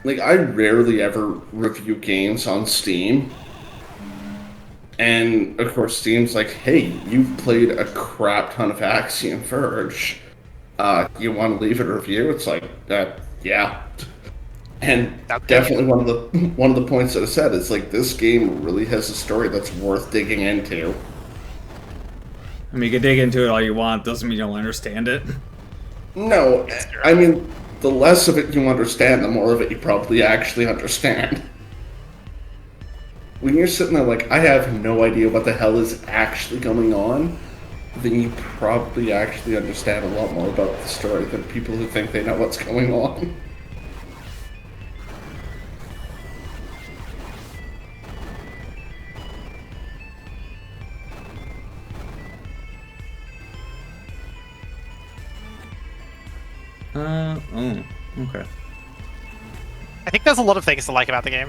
Like, I rarely ever review games on Steam. And, of course, Steam's like, hey, you've played a crap ton of Axiom Verge. You want to leave it a review? It's like, yeah. And Sounds good. definitely one of the points that I said is like this game really has a story that's worth digging into. I mean, you can dig into it all you want, doesn't mean you'll understand it. No, I mean, the less of it you understand, the more of it you probably actually understand. When you're sitting there like, I have no idea what the hell is actually going on, then you probably actually understand a lot more about the story than people who think they know what's going on. Oh, okay. I think there's a lot of things to like about the game.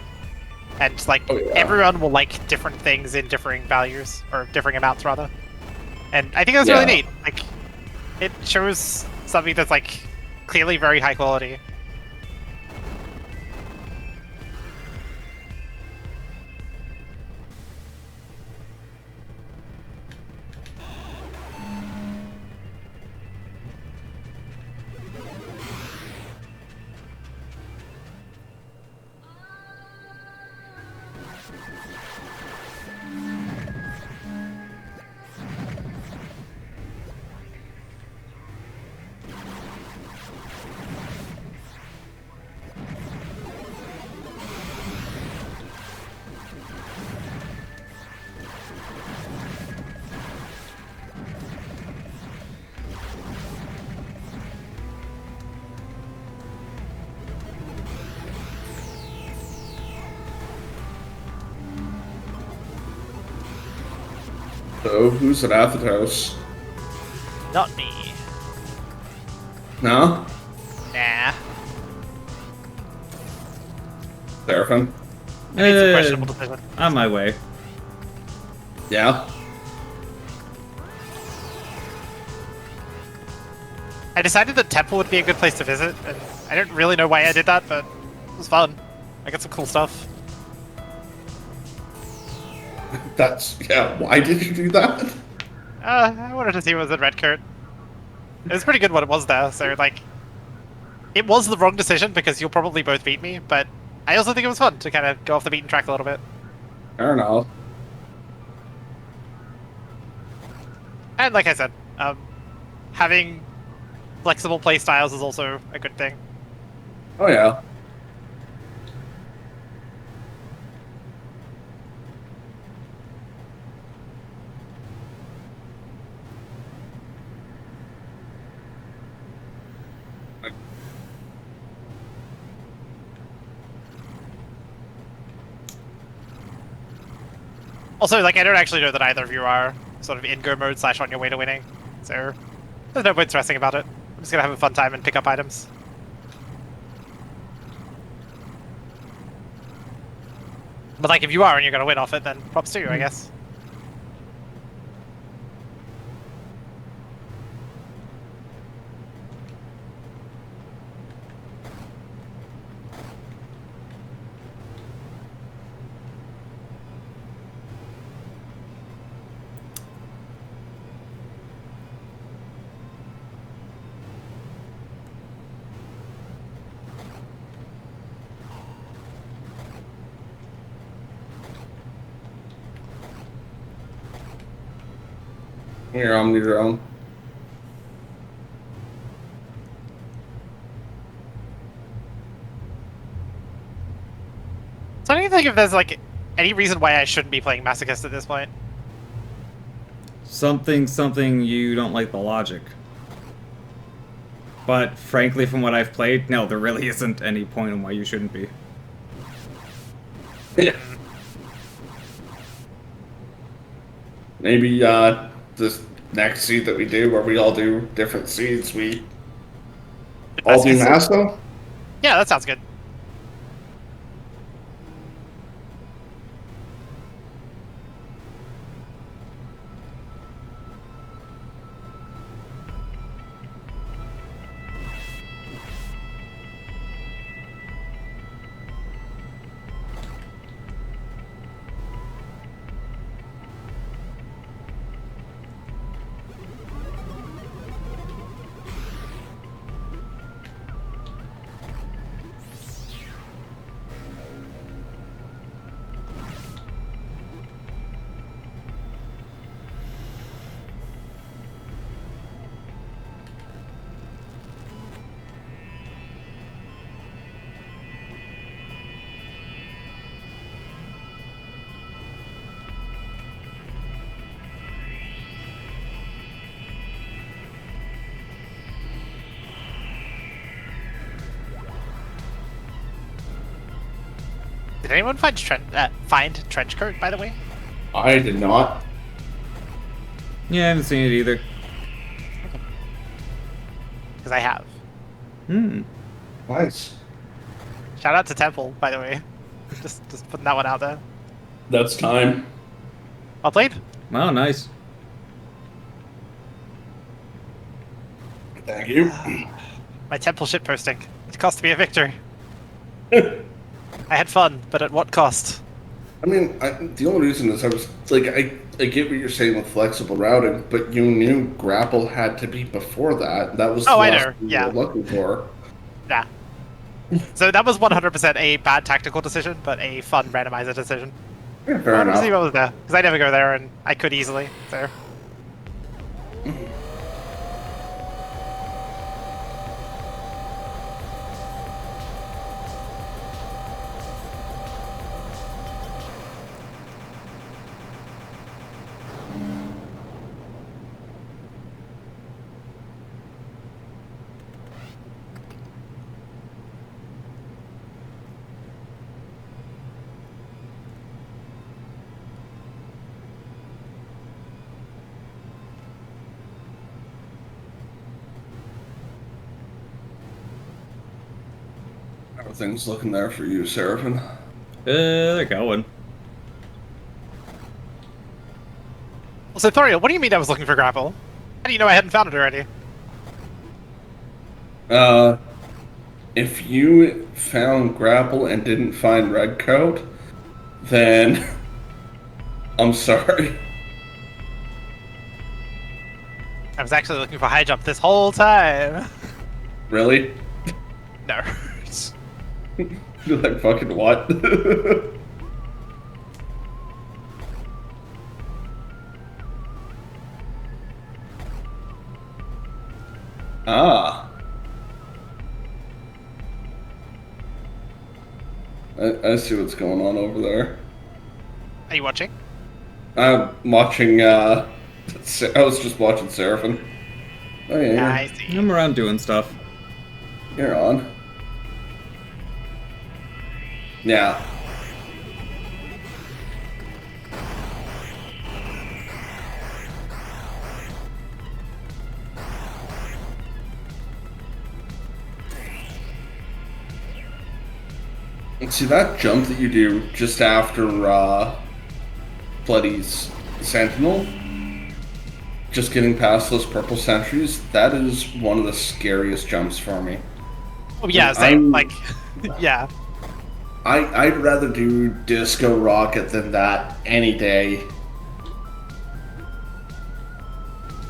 And, like, Oh, yeah. everyone will like different things in differing values, or differing amounts, rather. And I think that's Yeah. really neat. Like, it shows something that's, like, clearly very high quality. So, who's at Athos? Not me. No? Nah. Seraphim? I made some questionable decision. On my way. Yeah? I decided that Temple would be a good place to visit, and I don't really know why I did that, but it was fun. I got some cool stuff. Yeah, why did you do that? I wanted to see what was in Redcoat. It was pretty good what it was there, so, like... It was the wrong decision, because you'll probably both beat me, but I also think it was fun to kind of go off the beaten track a little bit. Fair enough. And like I said, having flexible play styles is also a good thing. Oh, yeah. Also, like, I don't actually know that either of you are sort of in go mode / on your way to winning, so there's no point stressing about it. I'm just gonna have a fun time and pick up items. But like, if you are and you're gonna win off it, then props to you, I guess. Here, Omnidrome. So I don't even think if there's like any reason why I shouldn't be playing Masochist at this point. Something you don't like the logic. But frankly, from what I've played, no, there really isn't any point on why you shouldn't be. Yeah. Maybe, this next seed that we do, where we all do different seeds, we all do Masochist? Masto? Yeah, that sounds good. Did anyone find trench coat, by the way? I did not. Yeah, I haven't seen it either. Because I have. Nice. Shout out to Temple, by the way. just putting that one out there. That's time. Well played. Wow, nice. Thank you. My Temple shit posting. It cost me a victory. I had fun, but at what cost? I mean, the only reason is I was like, I get what you're saying with flexible routing, but you knew grapple had to be before that. That was the I last know. thing Yeah. you were looking for. Nah. So that was 100% a bad tactical decision, but a fun randomizer decision. Yeah, fair I wanted to see enough. what was there, because I never go there, and I could easily. So. Everything's looking there for you, Seraphim. They're going. So, Thoriel, what do you mean I was looking for grapple? How do you know I hadn't found it already? If you found grapple and didn't find red coat, then I'm sorry. I was actually looking for high jump this whole time. Really? No. You're like, fucking what? Ah. I see what's going on over there. Are you watching? I'm watching, I was just watching Seraphim. Oh yeah, I see. I'm around doing stuff. you're on. Yeah. And see that jump that you do just after Bloody's Sentinel? Just getting past those purple sentries, that is one of the scariest jumps for me. Oh, yeah, same. Like, yeah. I'd rather do Disco Rocket than that any day.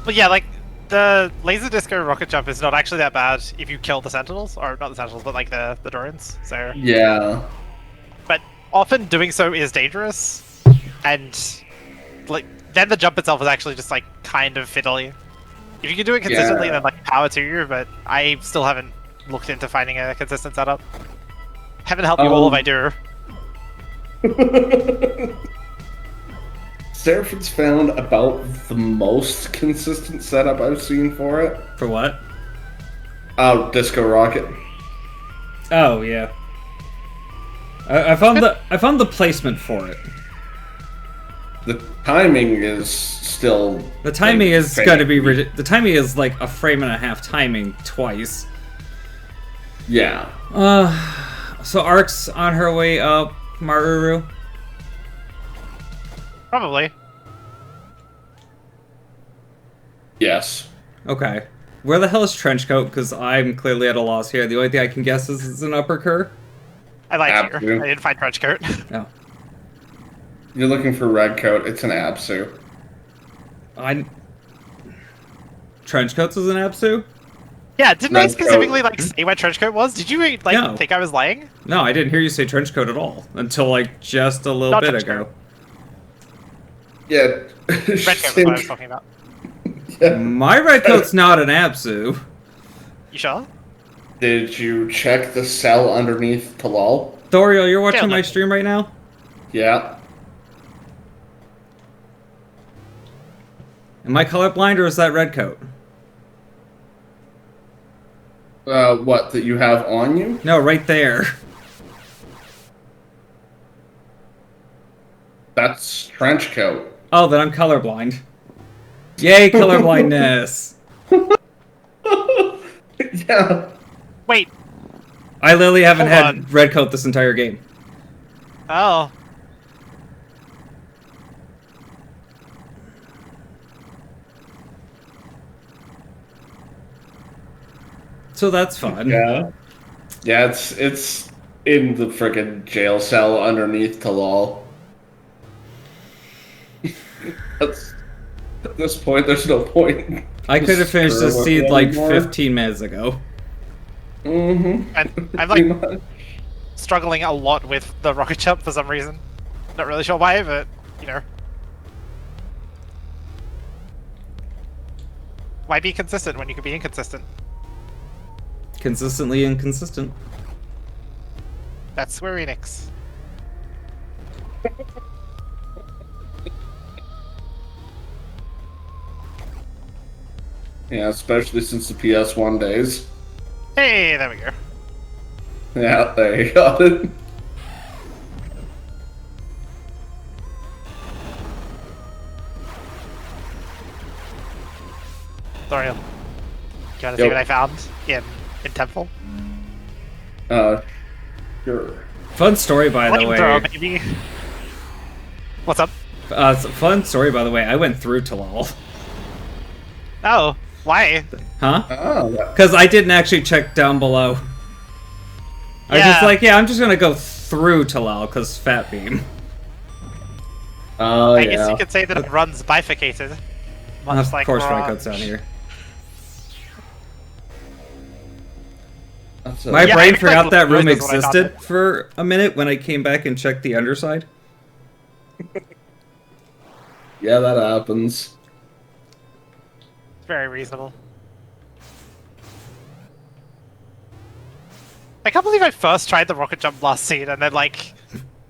But yeah, like, the laser disco rocket jump is not actually that bad if you kill the sentinels, or not the sentinels, but like the Dorans. So, Yeah. but often doing so is dangerous, and like then the jump itself is actually just like kind of fiddly. If you can do it consistently, Yeah. then like power to you. But I still haven't looked into finding a consistent setup. Heaven help you all if I do. Seraphim's found about the most consistent setup I've seen for it. For what? Oh, Disco Rocket. Oh yeah. I found the placement for it. The timing is still. The timing like, is fake. going to be the timing is like a frame and a half timing twice. Yeah. So Ark's on her way up, Maruru. Probably. Yes. Okay. Where the hell is Trenchcoat? Because I'm clearly at a loss here. The only thing I can guess is it's an upper cur. I like Absolutely. here. I didn't find trench coat. No. You're looking for red coat. It's an Absu. Trenchcoats is an Absu? Yeah, didn't I Red specifically coat. like say what trench coat was? Did you like No. think I was lying? No, I didn't hear you say Trenchcoat at all until like just a little Not bit trench ago. coat. Yeah. Red coat was what I was talking about. Yeah. My red coat's not an Absu. You sure? Did you check the cell underneath Talal? Thoriel, you're watching Yeah, my like- stream right now? Yeah. Am I colorblind or is that red coat? What, that you have on you? No, right there. That's trench coat. Oh, then I'm colorblind. Yay, colorblindness! Yeah. Wait. I literally haven't Hold had on. red coat this entire game. Oh. So that's fun. Yeah. Yeah, it's in the frickin' jail cell underneath Talal. That's, at this point, there's no point. I could have finished Screw this with seed it like anymore. 15 minutes ago. Mm-hmm. I'm like struggling a lot with the rocket jump for some reason. Not really sure why, but you know. Why be consistent when you could be inconsistent? Consistently inconsistent. That's Square Enix. Yeah, especially since the PS1 days. Hey, there we go. Yeah, there you got it. Sorry. Do you want to see Yep. what I found in Temple? Sure. Fun story, by the way. Flamethrower, maybe. What's up? Fun story, by the way. I went through Talal. Oh, why? Huh? Oh, yeah. Because I didn't actually check down below. I was just Yeah. like, yeah, I'm just gonna go through Talal, because Fat Beam. Oh, I yeah. guess you could say that it runs bifurcated. Much Of like course, Mirage. Ryco's down here. That's My Yeah, brain I forgot like that room Mirage is what I thought existed for a minute when I came back and checked the underside. Yeah, that happens. It's very reasonable. I can't believe I first tried the rocket jump last scene and then like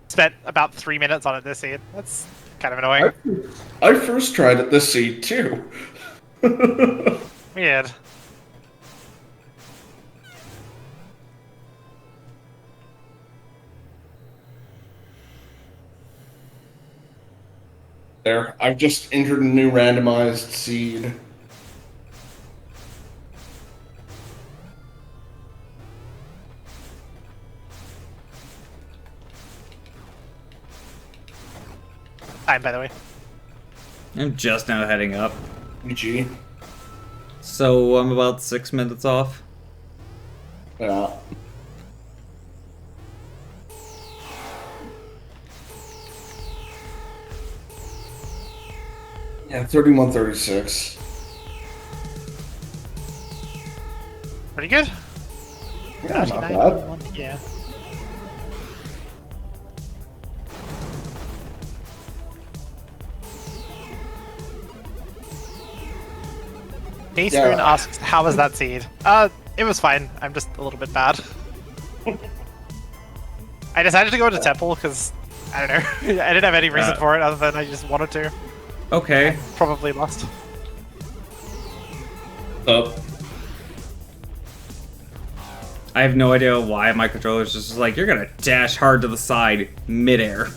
spent about 3 minutes on it this scene. That's kind of annoying. I first tried it this seed, too. Weird. There, I've just entered a new randomized seed. Time, by the way. I'm just now heading up. GG. So I'm about 6 minutes off. Yeah. Yeah, 31-36. Pretty good. Yeah, not 39, bad. 41, yeah. Teaspoon Yeah. asks, how was that seed? It was fine. I'm just a little bit bad. I decided to go to Temple because, I don't know, I didn't have any reason for it other than I just wanted to. Okay. Probably lost. Up. I have no idea why my controller's just like, you're gonna dash hard to the side midair. So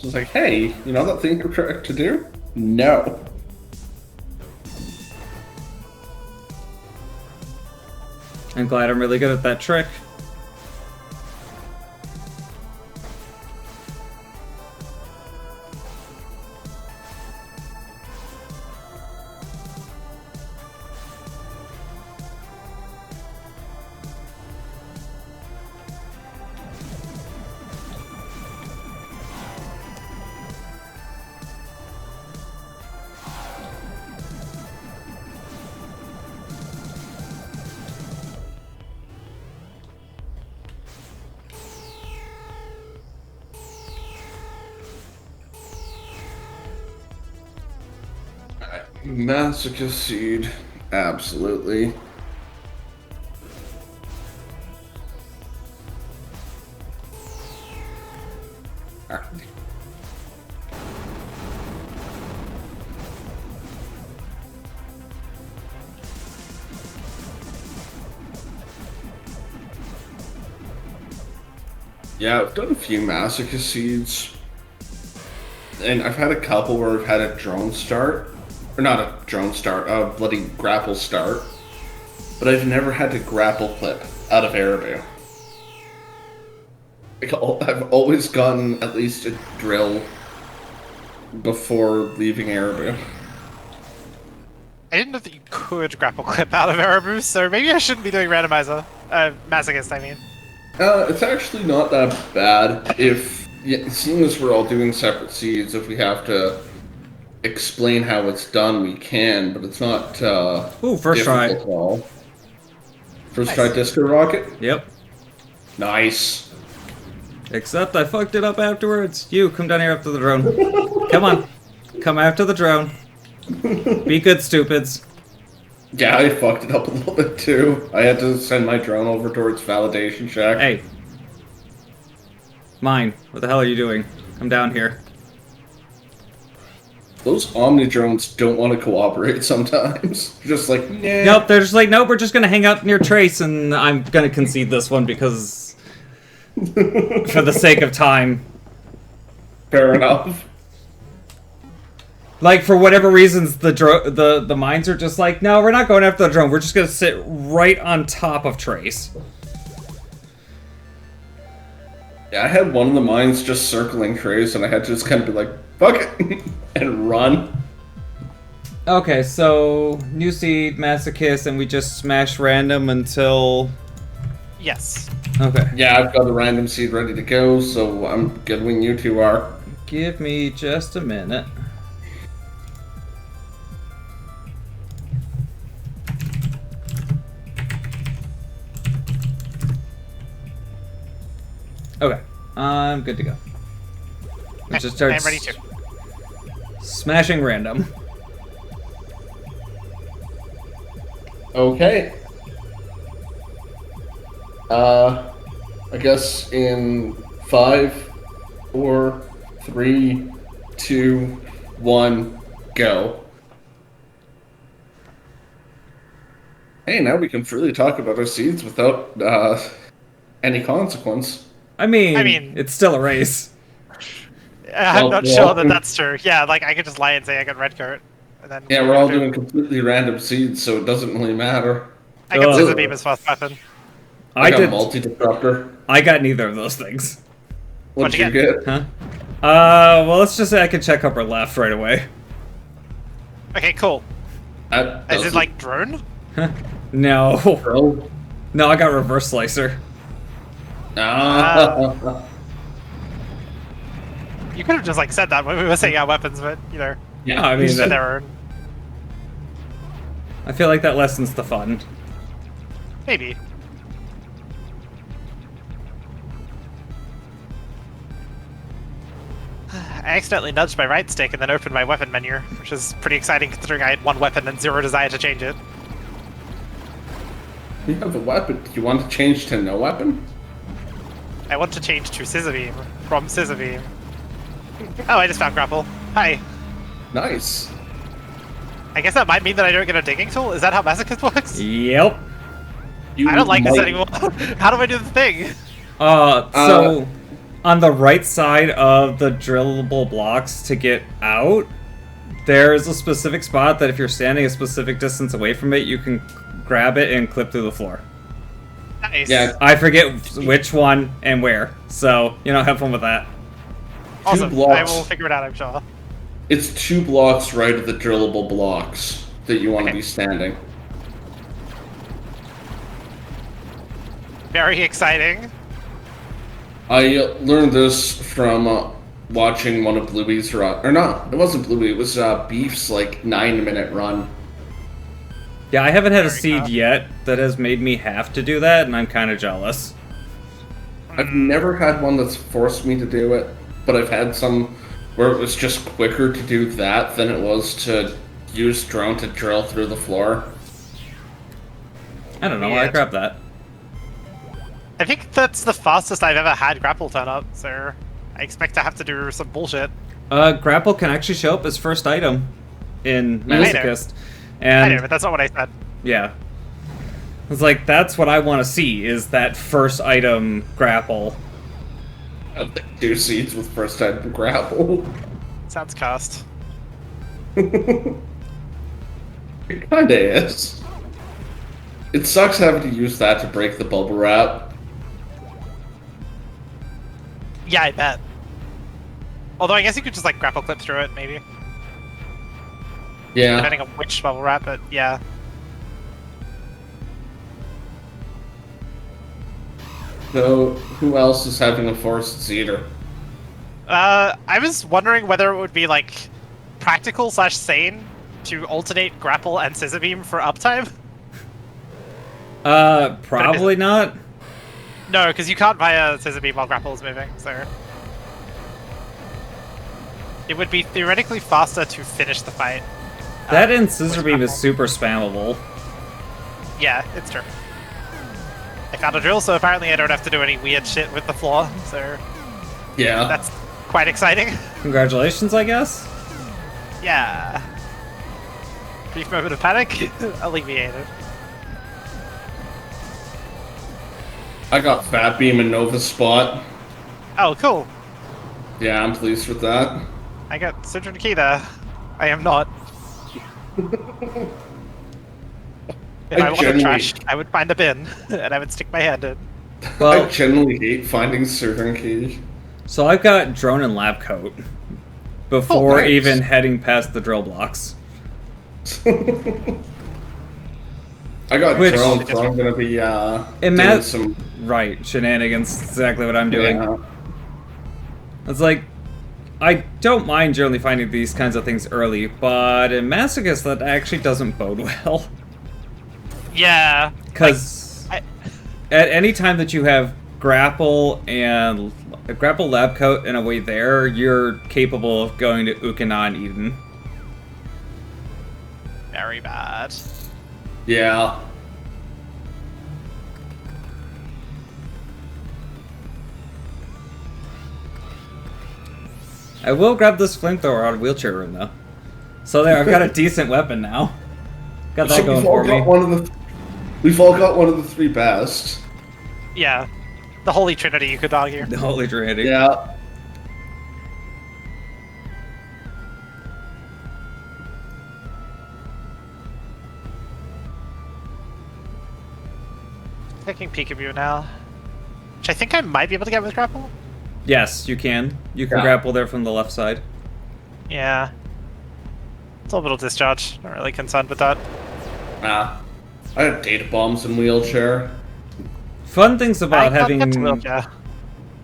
it's like, hey, you know that thing you're correct to do? No. I'm glad I'm really good at that trick. Masochist seed. Absolutely. Ah. Yeah, I've done a few masochist seeds, and I've had a couple where I've had a drone start, or not a drone start, a bloody grapple start, but I've never had to grapple clip out of Ereboo. Like, I've always gotten at least a drill before leaving Ereboo. I didn't know that you could grapple clip out of Ereboo, so maybe I shouldn't be doing randomizer. Masochist, I mean. It's actually not that bad if, yeah, seeing as we're all doing separate seeds, if we have to explain how it's done, we can, but it's not Ooh, first try. difficult at all. First Nice. try disco rocket? Yep. Nice. Except I fucked it up afterwards. You, come down here after the drone. Come on. Come after the drone. Be good, stupids. Yeah, I fucked it up a little bit too. I had to send my drone over towards validation check. Hey. Mine. What the hell are you doing? Come down here. Those Omni drones don't want to cooperate sometimes. Just like, nah. Nope, they're just like, nope, we're just gonna hang out near Trace, and I'm gonna concede this one because... for the sake of time. Fair enough. Like, for whatever reasons, the mines are just like, no, we're not going after the drone. We're just gonna sit right on top of Trace. Yeah, I had one of the mines just circling Trace, and I had to just kind of be like, fuck it, and run. Okay, so new seed, masochist, and we just smash random until... Yes. Okay. Yeah, I've got the random seed ready to go, so I'm good when you two are. Give me just a minute. Okay, I'm good to go. We just start I'm ready to. smashing random. Okay. I guess in 5, 4, 3, 2, 1, go. Hey, now we can freely talk about our seeds without any consequence. I mean, it's still a race. I'm Well, not yeah. sure that that's true. Yeah, like I could just lie and say I got red coat, and then Yeah, we're all doing completely random seeds, so it doesn't really matter. I got Ugh. scissor beam as first weapon. I got did. multi-disruptor. I got neither of those things. What'd What'd you you get? Huh? Well, let's just say I can check upper left right away. Okay, cool. That Is it doesn't like drone? No. grow. No, I got reverse slicer. Ah. You could have just like said that when we were saying our weapons, but you know, Yeah, I mean, each to that, their own. I feel like that lessens the fun. Maybe. I accidentally nudged my right stick and then opened my weapon menu, which is pretty exciting considering I had one weapon and zero desire to change it. You have a weapon. Do you want to change to no weapon? I want to change to scissor beam from scissor beam. Oh, I just found grapple. Hi. Nice. I guess that might mean that I don't get a digging tool. Is that how masochist works? Yep. You I don't like this might- anymore. How do I do the thing? So on the right side of the drillable blocks to get out, there's a specific spot that if you're standing a specific distance away from it, you can grab it and clip through the floor. Nice. Yeah. I forget which one and where, so, you know, have fun with that. Awesome. I blocks. will figure it out, I'm sure. It's 2 blocks right of the drillable blocks that you want to Okay. be standing. Very exciting. I learned this from watching one of Bluey's run. Or not, it wasn't Bluey, it was Beef's like 9-minute run. Yeah, I haven't had a Very seed tough. yet that has made me have to do that, and I'm kind of jealous. I've never had one that's forced me to do it, but I've had some where it was just quicker to do that than it was to use drone to drill through the floor. I don't know, I Weird. grabbed that. I think that's the fastest I've ever had grapple turn up, so I expect to have to do some bullshit. Grapple can actually show up as first item in I know. Masochist. I And know, but that's not what I said. yeah. It's like, that's what I want to see, is that first item grapple. I've got 2 seeds with first time grapple. Sounds cursed. It kinda is. It sucks having to use that to break the bubble wrap. Yeah, I bet. Although I guess you could just like grapple clip through it, maybe. Yeah. Depending on which bubble wrap, but yeah. So, who else is having a forced cedar? I was wondering whether it would be like practical / sane to alternate grapple and scissor beam for uptime. Probably not. No, because you can't buy a scissor beam while grapple is moving, so it would be theoretically faster to finish the fight. That and scissor with beam is grapple. super spammable. Yeah, it's true. I found a drill, so apparently I don't have to do any weird shit with the floor, so Yeah. that's quite exciting. Congratulations, I guess. Yeah. Brief moment of panic, alleviated. I got Fat Beam and Nova Spot. Oh, cool. Yeah, I'm pleased with that. I got Citron Key there. I am not. If I wanted genuinely- trash, I would find a bin, and I would stick my hand in. I Well, generally hate finding certain keys. so I've got drone and lab coat before nice. even heading past the drill blocks. I got Which- drone, so I'm gonna be In doing Matt- some. Right, shenanigans. Exactly what I'm doing. Yeah. It's like, I don't mind generally finding these kinds of things early, but in Masochist that actually doesn't bode well. Yeah. Because I- at any time that you have grapple and grapple lab coat in a way there, you're capable of going to Ukana and Eden. Very bad. Yeah. I will grab this flamethrower out of wheelchair room though. So there, I've got a decent weapon now. Got that So going we've all for got me. one of the. We've all got one of the 3 best. Yeah. The Holy Trinity, you could argue. The Holy Trinity. Yeah. Taking peekaboo now. Which I think I might be able to get with grapple. Yes, you can. You can Yeah. grapple there from the left side. Yeah. It's a little discharge. Not really concerned with that. Nah. I have data bombs in wheelchair. Fun things I about can't having get to wheelchair.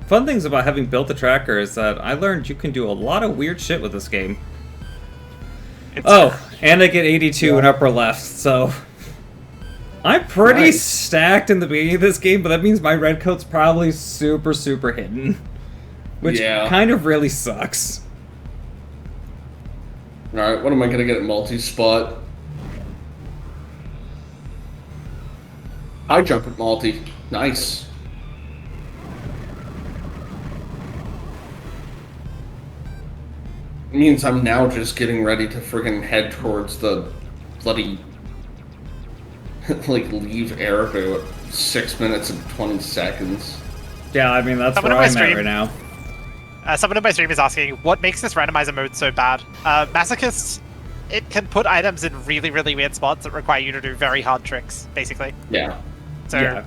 fun things about having built the tracker is that I learned you can do a lot of weird shit with this game. It's, Oh, and I get 82 in Yeah. upper left, so I'm pretty Nice. stacked in the beginning of this game, but that means my red coat's probably super, super hidden. Which Yeah. kind of really sucks. Alright, what am I gonna get at multi-spot? I jump at multi. Nice. It means I'm now just getting ready to friggin' head towards the bloody like leave airboat 6 minutes and 20 seconds. Yeah, I mean, that's Someone where in my I'm at stream- right now. Someone in my stream is asking, what makes this randomizer mode so bad? Masochist, it can put items in really, really weird spots that require you to do very hard tricks, basically. Yeah. So Yeah.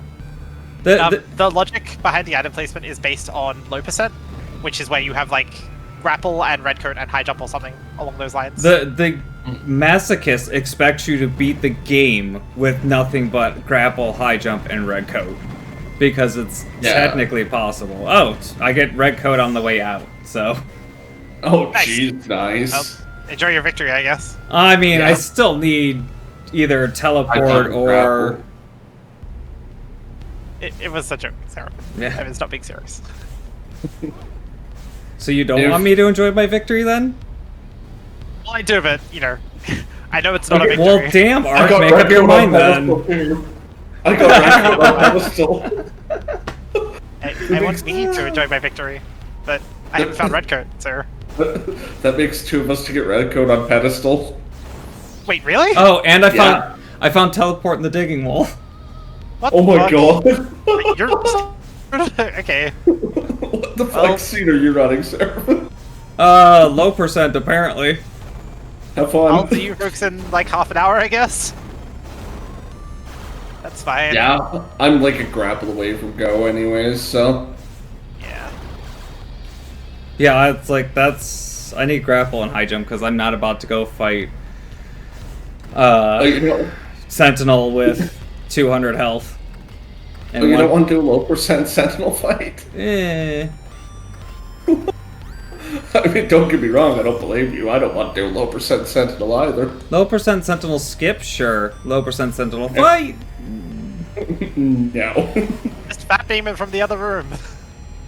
The- the logic behind the item placement is based on low percent, which is where you have like grapple and red coat and high jump or something along those lines. The masochist expects you to beat the game with nothing but grapple, high jump, and red coat. Because it's Yeah. technically possible. Oh, I get red coat on the way out, so... Oh, Nice. jeez, nice. Well, enjoy your victory, I guess. I mean, I Yeah. still need either I teleport don't or... grapple. It was a joke, Sarah. Yeah. I mean, it's not being serious. So you don't If- want me to enjoy my victory then? Well, I do, but, you know, I know it's not Okay, a victory. Well, damn, I Art, got make up red your coat on mind then. pedestal. I got red coat on pedestal. I want me to enjoy my victory, but I haven't found red coat, so... That makes 2 of us to get red coat on pedestal. Wait, really? Oh, and Yeah. I found teleport in the digging wall. What Oh the my fuck? god. You're... okay. What the Well- fuck scene are you running, sir? Low percent apparently. Have fun. I'll see you folks in like half an hour, I guess. That's fine. Yeah, I'm like a grapple away from go anyways, so... Yeah. Yeah, it's like I need grapple and high jump because I'm not about to go fight you know, Sentinel with 200 health. And you don't want to do a low percent Sentinel fight? Eh. I mean, don't get me wrong, I don't blame you. I don't want to do a low percent Sentinel either. Low percent Sentinel skip, sure. Low percent Sentinel fight. No. Just fat demon from the other room.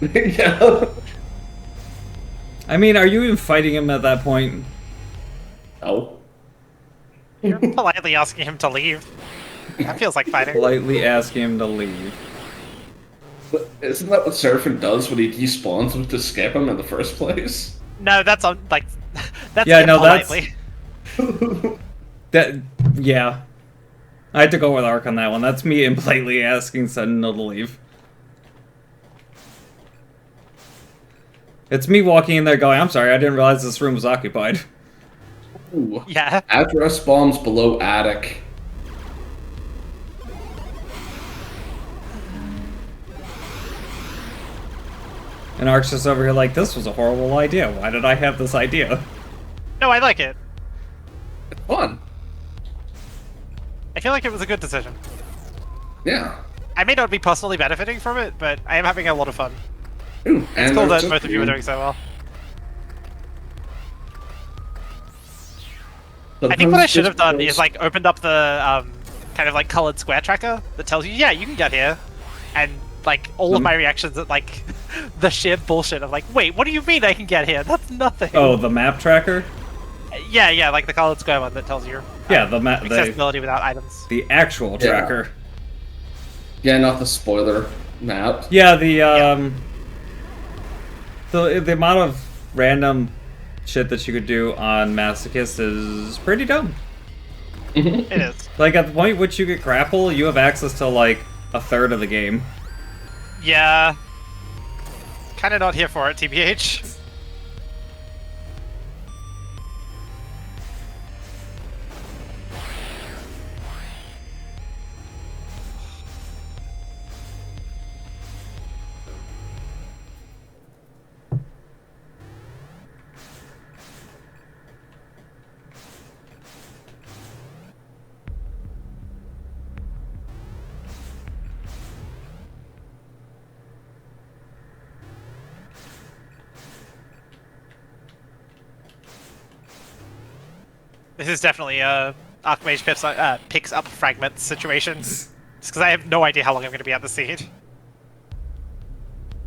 Yeah. I mean, are you even fighting him at that point? No. You're politely asking him to leave. That feels like fighting. Politely asking him to leave. But isn't that what Seraphim does when he despawns him to skip him in the first place? No, that's on like that's Yeah, no, that's- impolitely. Yeah. I had to go with Arc on that one. That's me impolitely asking Sentinel to leave. It's me walking in there going, I'm sorry, I didn't realize this room was occupied. Ooh. Yeah. Address bombs below attic. And Arc's just over here like, this was a horrible idea. Why did I have this idea? No, I like it. It's fun. I feel like it was a good decision. Yeah. I may not be personally benefiting from it, but I am having a lot of fun. Ooh, It's and cool there's that a both of you are few- doing so well. I think what I should have done is like opened up the kind of like colored square tracker that tells you, yeah, you can get here, and like all of my reactions at like the sheer bullshit of like, wait, what do you mean I can get here? That's nothing. Oh, the map tracker? Yeah, like the colored square one that tells you Yeah, the map. accessibility without items. The actual Yeah. tracker. Yeah, not the spoiler map. Yeah, the amount of random shit that you could do on Masochist is pretty dumb. It is. Like at the point which you get grapple, you have access to like a third of the game. Yeah. Kind of not here for it, TBH. This is definitely a Archmage picks up fragments situation. Just because I have no idea how long I'm going to be at the seed.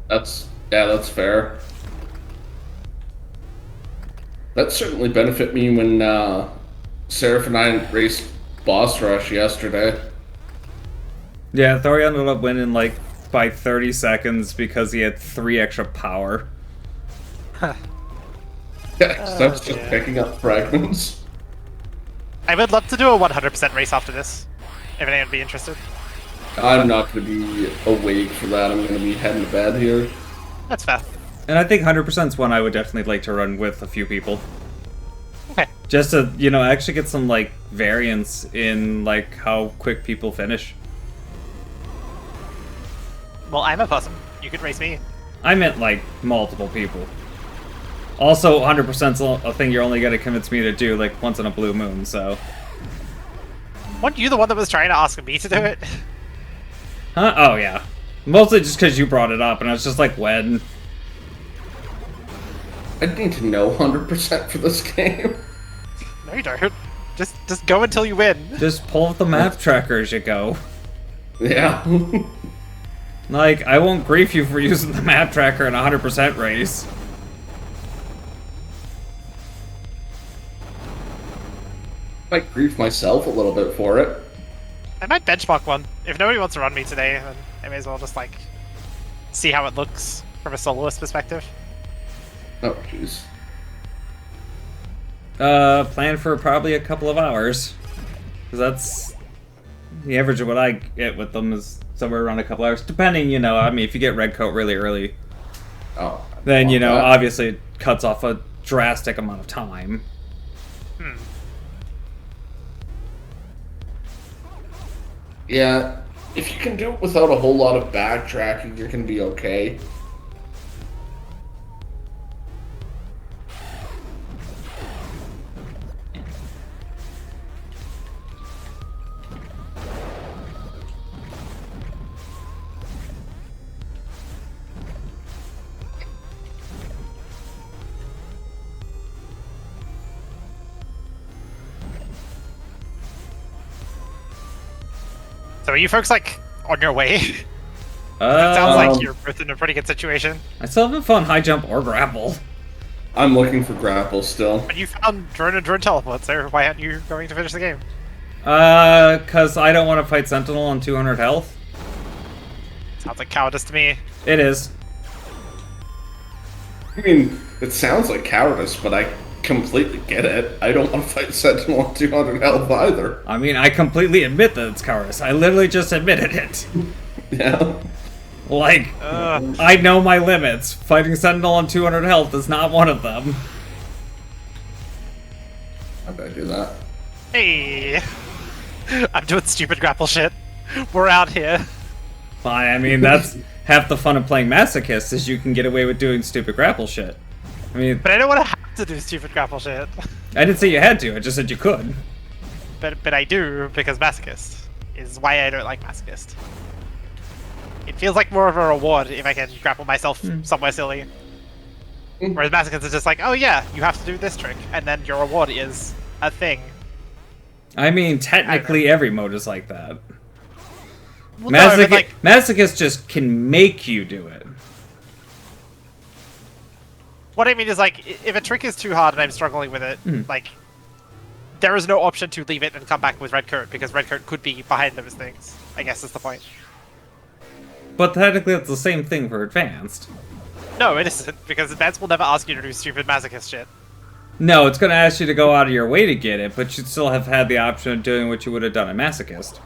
That's fair. That certainly benefit me when Seraph and I raced Boss Rush yesterday. Yeah, Thori ended up winning like by 30 seconds because he had 3 extra power. Yeah, 'cause that's just dear. picking up fragments. I would love to do a 100% race after this, if anyone would be interested. I'm not going to be awake for that. I'm going to be heading to bed here. That's fair. And I think 100% is one I would definitely like to run with a few people. Okay. Just to, you know, actually get some like variance in like how quick people finish. Well, I'm a person. You could race me. I meant like multiple people. Also, 100% is a thing you're only going to convince me to do like once in a blue moon, so. Weren't you the one that was trying to ask me to do it? Huh? Oh, yeah. Mostly just because you brought it up, and I was just like, when? I need to know 100% for this game. No, you don't. Just go until you win. Just pull up the map tracker as you go. Yeah. Like, I won't grief you for using the map tracker in a 100% race. Might grief myself a little bit for it. I might benchmark one. If nobody wants to run me today, then I may as well just like see how it looks from a soloist perspective. Oh, jeez. Plan for probably a couple of hours. Because that's the average of what I get with them is somewhere around a couple hours. Depending, you know, I mean, if you get red coat really early, Oh. then, you know, that. obviously it cuts off a drastic amount of time. Yeah, if you can do it without a whole lot of backtracking, you're gonna be okay. So are you folks like on your way? It Uh, sounds like you're both in a pretty good situation. I still have a fun high jump or grapple. I'm looking for grapple still. But you found drone and drone teleports, so why aren't you going to finish the game? Cause I don't want to fight Sentinel on 200 health. Sounds like cowardice to me. It is. I mean, it sounds like cowardice, but I completely get it. I don't want to fight Sentinel on 200 health either. I mean, I completely admit that it's cowardice. I literally just admitted it. Yeah. Like, I know my limits. Fighting Sentinel on 200 health is not one of them. How did I do that? Hey! I'm doing stupid grapple shit. We're out here. Fine, I mean, that's half the fun of playing Masochist, is you can get away with doing stupid grapple shit. I mean, But I don't want to have to do stupid grapple shit. I didn't say you had to, I just said you could. But I do, because Masochist is why I don't like Masochist. It feels like more of a reward if I can grapple myself somewhere silly. Whereas Masochist is just like, oh yeah, you have to do this trick, and then your reward is a thing. I mean, technically every mode is like that. Well, no, but, like, Masochist just can make you do it. what I mean is, like, if a trick is too hard and I'm struggling with it, like, there is no option to leave it and come back with Red Coat, because Red Coat could be behind those things, I guess is the point. But technically it's the same thing for Advanced. No, it isn't, because Advanced will never ask you to do stupid Masochist shit. No, it's going to ask you to go out of your way to get it, but you'd still have had the option of doing what you would have done in Masochist.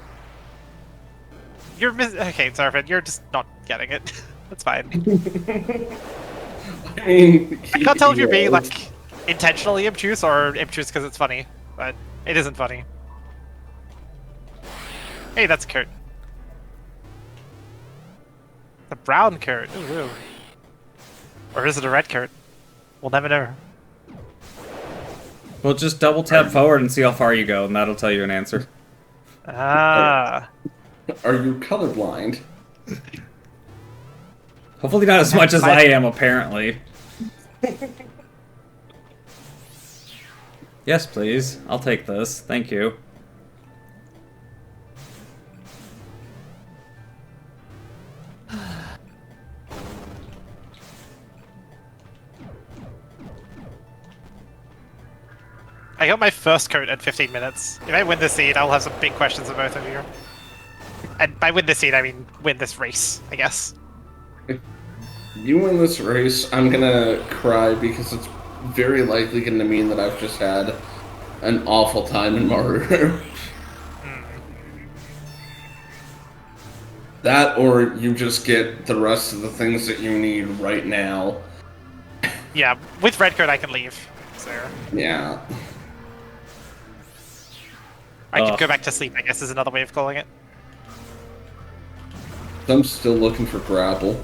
You're okay, Sarfin, you're just not getting it. That's fine. I mean, I can't tell if you're being, like, intentionally obtuse or obtuse because it's funny, but it isn't funny. Hey, that's a coat. A brown coat. Ooh. Or is it a red coat? We'll never know. Well, just double tap forward and see how far you go, and that'll tell you an answer. Ah. Are you colorblind? Hopefully not as much as I am, apparently. Yes, please. I'll take this. Thank you. I got my first coat at 15 minutes. If I win this seed, I'll have some big questions of both of you. And by win this seed, I mean win this race, I guess. If you win this race, I'm gonna cry because it's very likely gonna mean that I've just had an awful time in Mario. That, or you just get the rest of the things that you need right now. Yeah, with red coat I can leave. So Yeah. I can go back to sleep, I guess is another way of calling it. I'm still looking for grapple.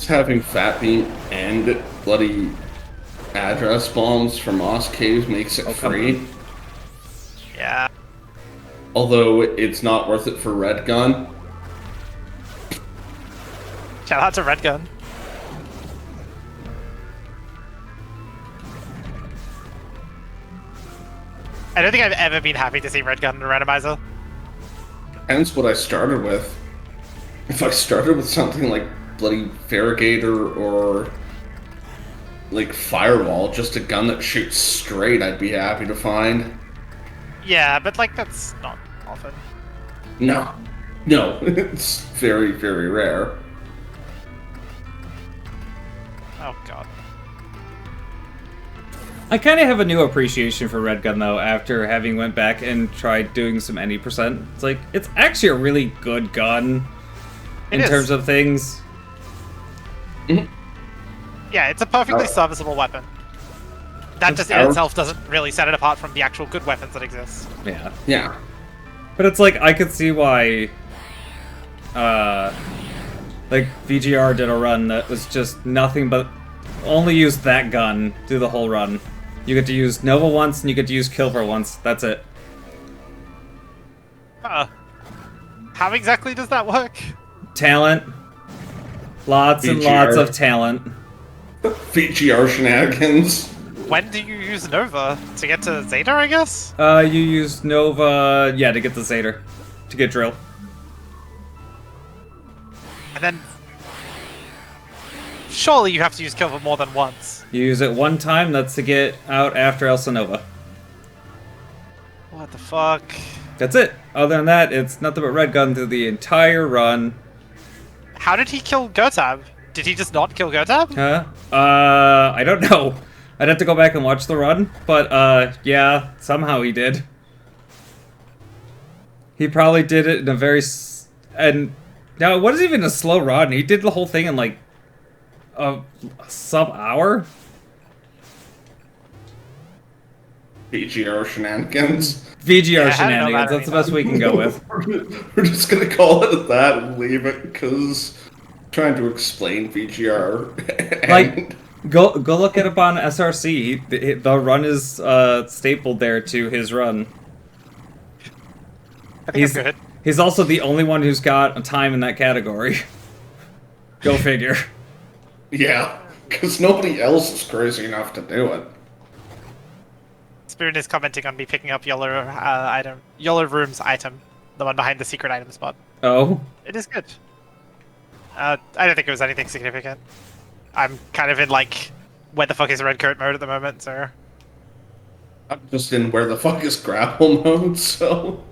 Having Fat Bean and bloody address bombs for Moss Caves makes it free. Yeah. Although it's not worth it for Red Gun. Shout out to Red Gun. I don't think I've ever been happy to see Red Gun in a randomizer. Depends what I started with. If I started with something like bloody Variegator or like firewall, just a gun that shoots straight, I'd be happy to find. Yeah, but like that's not often. No. No, it's very, very rare. Oh god. I kind of have a new appreciation for Red Gun though after having went back and tried doing some any percent. It's like it's actually a really good gun in terms of things. Yeah, it's a perfectly serviceable weapon. That just in itself doesn't really set it apart from the actual good weapons that exist. Yeah. Yeah. But it's like I could see why like VGR did a run that was just nothing but only used that gun through the whole run. You get to use Nova once and you get to use Kilver once. That's it. How exactly does that work? Talent. Lots and lots of talent. VGR shenanigans. When do you use Nova? To get to Zeta, I guess? You use Nova, yeah, to get the Zader. To get Drill. And then... surely you have to use Kilver more than once. You use it one time, that's to get out after Elsa Nova. What the fuck? That's it. Other than that, it's nothing but Red Gun through the entire run. How did he kill Gotab? Did he just not kill Gotab? Huh? I don't know. I'd have to go back and watch the run, but, yeah, somehow he did. He probably did it in a very... and... now, what is even a slow run? He did the whole thing in, like, a sub-hour? VGR shenanigans. VGR shenanigans, that's the best we can go with. We're just gonna call it that and leave it, because trying to explain VGR. Like, go look it up on SRC. The run is stapled there to his run. I think it's good. He's also the only one who's got a time in that category. Go figure. Yeah, because nobody else is crazy enough to do it. Spirit is commenting on me picking up Yellow Room's item, the one behind the secret item spot. Oh? It is good. I don't think it was anything significant. I'm kind of in, like, where the fuck is red coat mode at the moment, so... I'm just in where the fuck is grapple mode, so...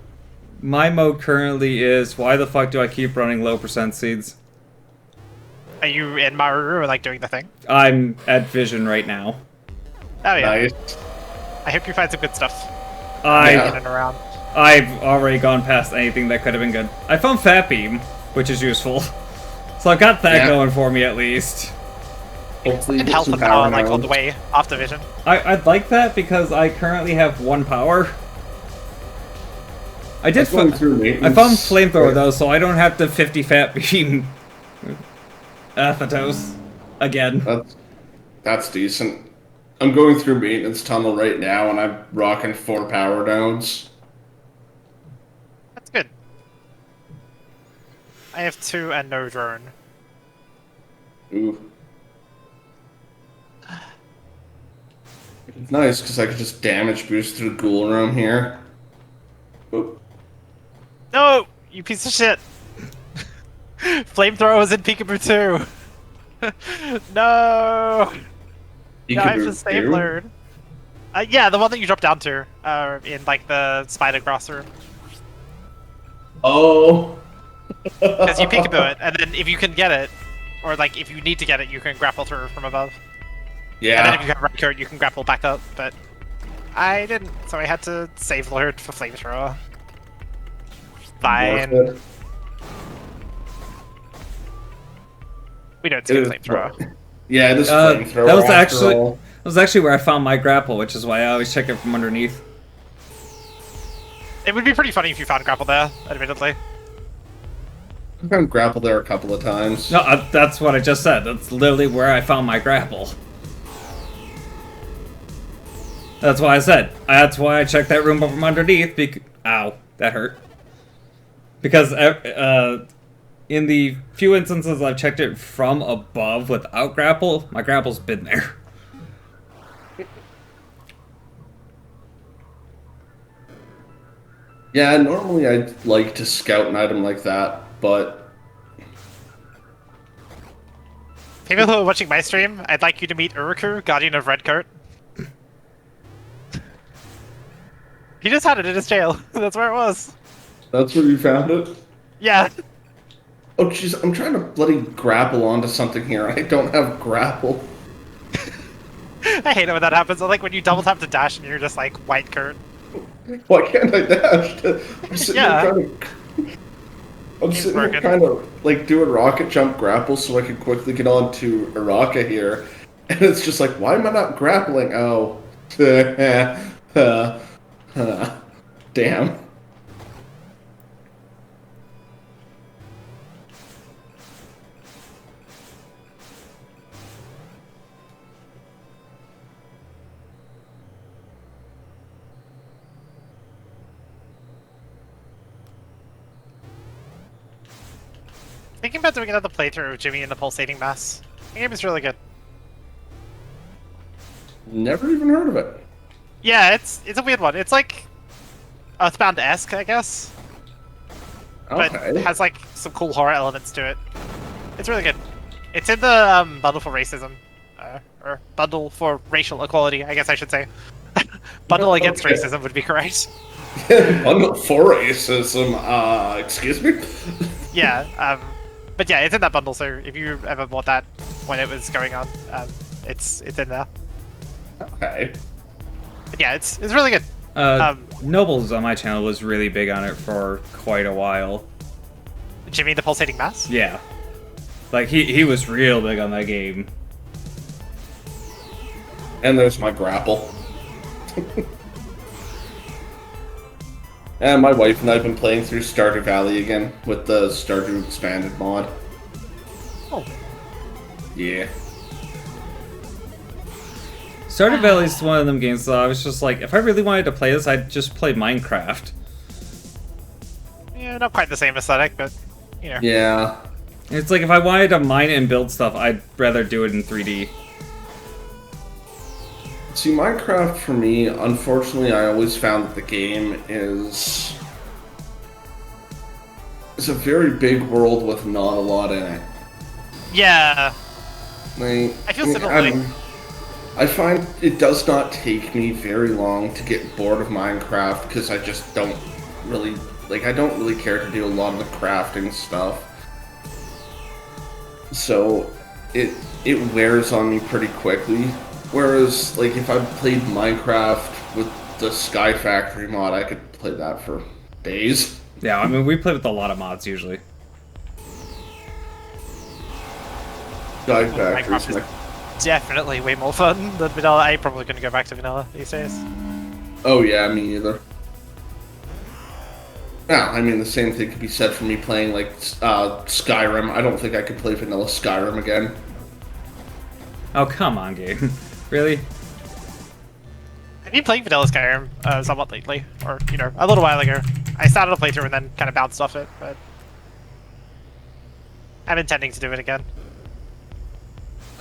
My mode currently is, why the fuck do I keep running low percent seeds? Are you in Maru or, like, doing the thing? I'm at Vision right now. Oh, yeah. Nice. I hope you find some good stuff. In and around. I've already gone past anything that could have been good. I found Fat Beam, which is useful. So I got that going for me at least. Hopefully you And get health some and power, like, now. on the way after Vision. I'd like that because I currently have 1 power. I did. Going through I maintenance. found Flamethrower though, so I don't have to 50 Fat Beam Athos again. That's decent. I'm going through maintenance tunnel right now, and I'm rocking 4 power nodes. That's good. I have 2 and no drone. Ooh. It's nice because I could just damage boost through Ghoul Room here. Oop. No! You piece of shit! Flamethrower was in Peekaboo too! No! No, I have to save learn. Yeah, the one that you dropped down to, in like the spider grass room. Oh! Because you peekaboo it, and then if you can get it, or like if you need to get it, you can grapple through from above. Yeah. And then if you have red coat, you can grapple back up, but I didn't, so I had to save Lord for Flamethrower. Fine. We don't skip Flamethrower. Yeah, this Flamethrower. That was actually where I found my grapple, which is why I always check it from underneath. It would be pretty funny if you found grapple there, admittedly. I found grapple there a couple of times. No, that's what I just said. That's literally where I found my grapple. That's why I said. That's why I checked that room from underneath. Ow, that hurt. Because in the few instances I've checked it from above without grapple, my grapple's been there. Yeah, normally I'd like to scout an item like that, but... People who are watching my stream, I'd like you to meet Uruku, Guardian of Redcoat. He just had it in his jail. That's where it was. That's where you found it? Yeah. Oh, jeez, I'm trying to bloody grapple onto something here. I don't have grapple. I hate it when that happens. I like when you double tap to dash and you're just like, white Kurt. Why can't I dash? I'm sitting Yeah. here trying to... I'm sitting here trying to, like, do a rocket jump grapple so I can quickly get onto Araka here. And it's just like, why am I not grappling? Oh. Damn. Thinking about doing another playthrough of Jimmy and the Pulsating Mass. The game is really good. Never even heard of it. Yeah, it's a weird one. It's like Earthbound-esque, I guess. But Okay. has like some cool horror elements to it. It's really good. It's in the bundle for racism. Or bundle for racial equality, I guess I should say. Bundle against Okay. racism would be correct. Bundle for racism, excuse me? Yeah, but yeah, it's in that bundle, so if you ever bought that when it was going on, it's in there. Okay. But yeah, it's really good. Nobles on my channel was really big on it for quite a while. Jimmy the Pulsating Mass? Yeah. Like, he was real big on that game. And there's my grapple. And my wife and I have been playing through Stardew Valley again with the Stardew Expanded mod. Oh. Yeah. Stardew Valley is one of them games that I was just like, if I really wanted to play this, I'd just play Minecraft. Yeah, not quite the same aesthetic, but, you know. Yeah. It's like, if I wanted to mine and build stuff, I'd rather do it in 3D. See, Minecraft for me, unfortunately, I always found that the game is a very big world with not a lot in it. Yeah. Like, I feel similarly. I find it does not take me very long to get bored of Minecraft because I just don't really, like, I don't really care to do a lot of the crafting stuff. So, it wears on me pretty quickly. Whereas, like, if I played Minecraft with the Sky Factory mod, I could play that for days. Yeah, I mean, we play with a lot of mods usually. Sky Minecraft Factory's is definitely way more fun than vanilla. I'm probably going to go back to vanilla these days. Oh yeah, me either. Yeah, I mean, the same thing could be said for me playing, like, Skyrim. I don't think I could play vanilla Skyrim again. Oh, come on, game. Really? I've been playing vanilla Skyrim somewhat lately, or, you know, a little while ago. I started a playthrough and then kind of bounced off it, but I'm intending to do it again.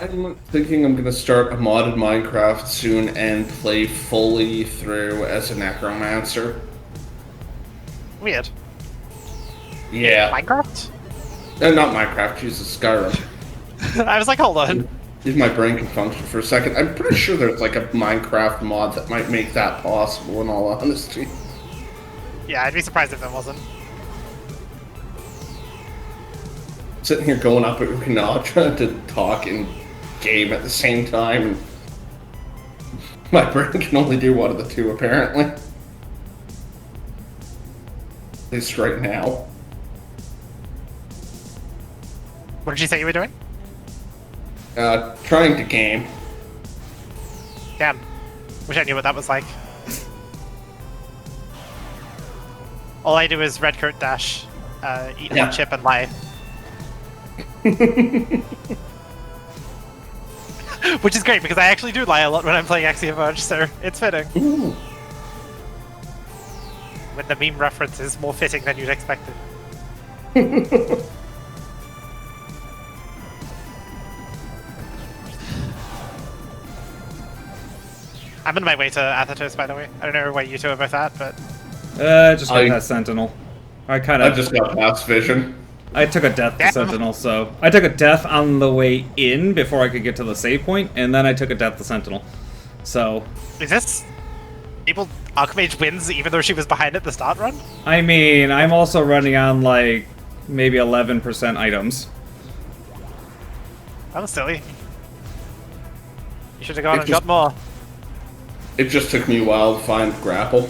I'm thinking I'm gonna start a modded Minecraft soon and play fully through as a necromancer. Weird. Yeah. Minecraft? Not Minecraft, Jesus, Skyrim. I was like, hold on. If my brain can function for a second. I'm pretty sure there's like a Minecraft mod that might make that possible, in all honesty. Yeah, I'd be surprised if there wasn't. Sitting here going up at Ukana trying to talk and game at the same time. And my brain can only do one of the two, apparently. At least right now. What did you say you were doing? Trying to game. Damn. Wish I knew what that was like. All I do is red coat dash, eat Yeah. hot chip and lie. Which is great because I actually do lie a lot when I'm playing Axiom Verge, so it's fitting. Ooh. When the meme reference is more fitting than you'd expected. I'm on my way to Athetos, by the way. I don't know where you two are both at, but Just got I- that Sentinel. I kind I of just got past vision. I took a death to Damn. Sentinel, so... I took a death on the way in before I could get to the save point, and then I took a death to Sentinel. So... Is this... People... Archmage wins even though she was behind at the start run? I mean, I'm also running on, like, maybe 11% items. That was silly. You should have gone and got more. It just took me a while to find grapple.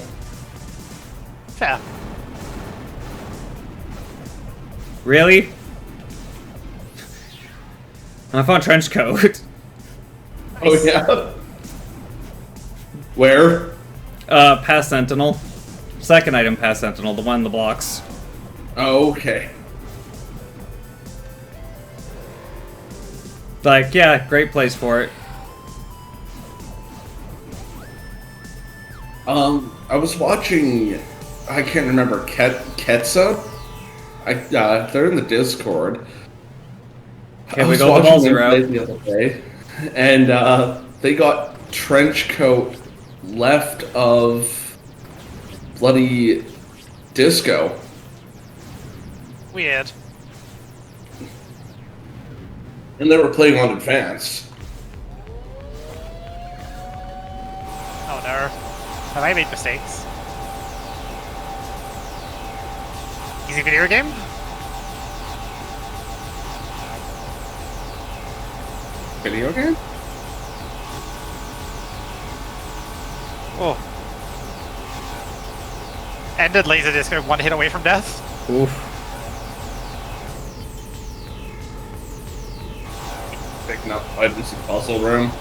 Fair. Really? I found trench coat. Oh yeah. Where? Past Sentinel. Second item past Sentinel, the one in the blocks. Okay. Like, yeah, great place for it. I was watching. I can't remember Ketsa. They're in the Discord. Okay, I we was go the watching balls them are play out. the other day, and they got trench coat left of bloody disco. Weird. And they were playing on advanced. Oh no. Have I made mistakes? Easy video game? Video game? Oh. Ended laser disco, one hit away from death. Oof. Picking up items in the puzzle room.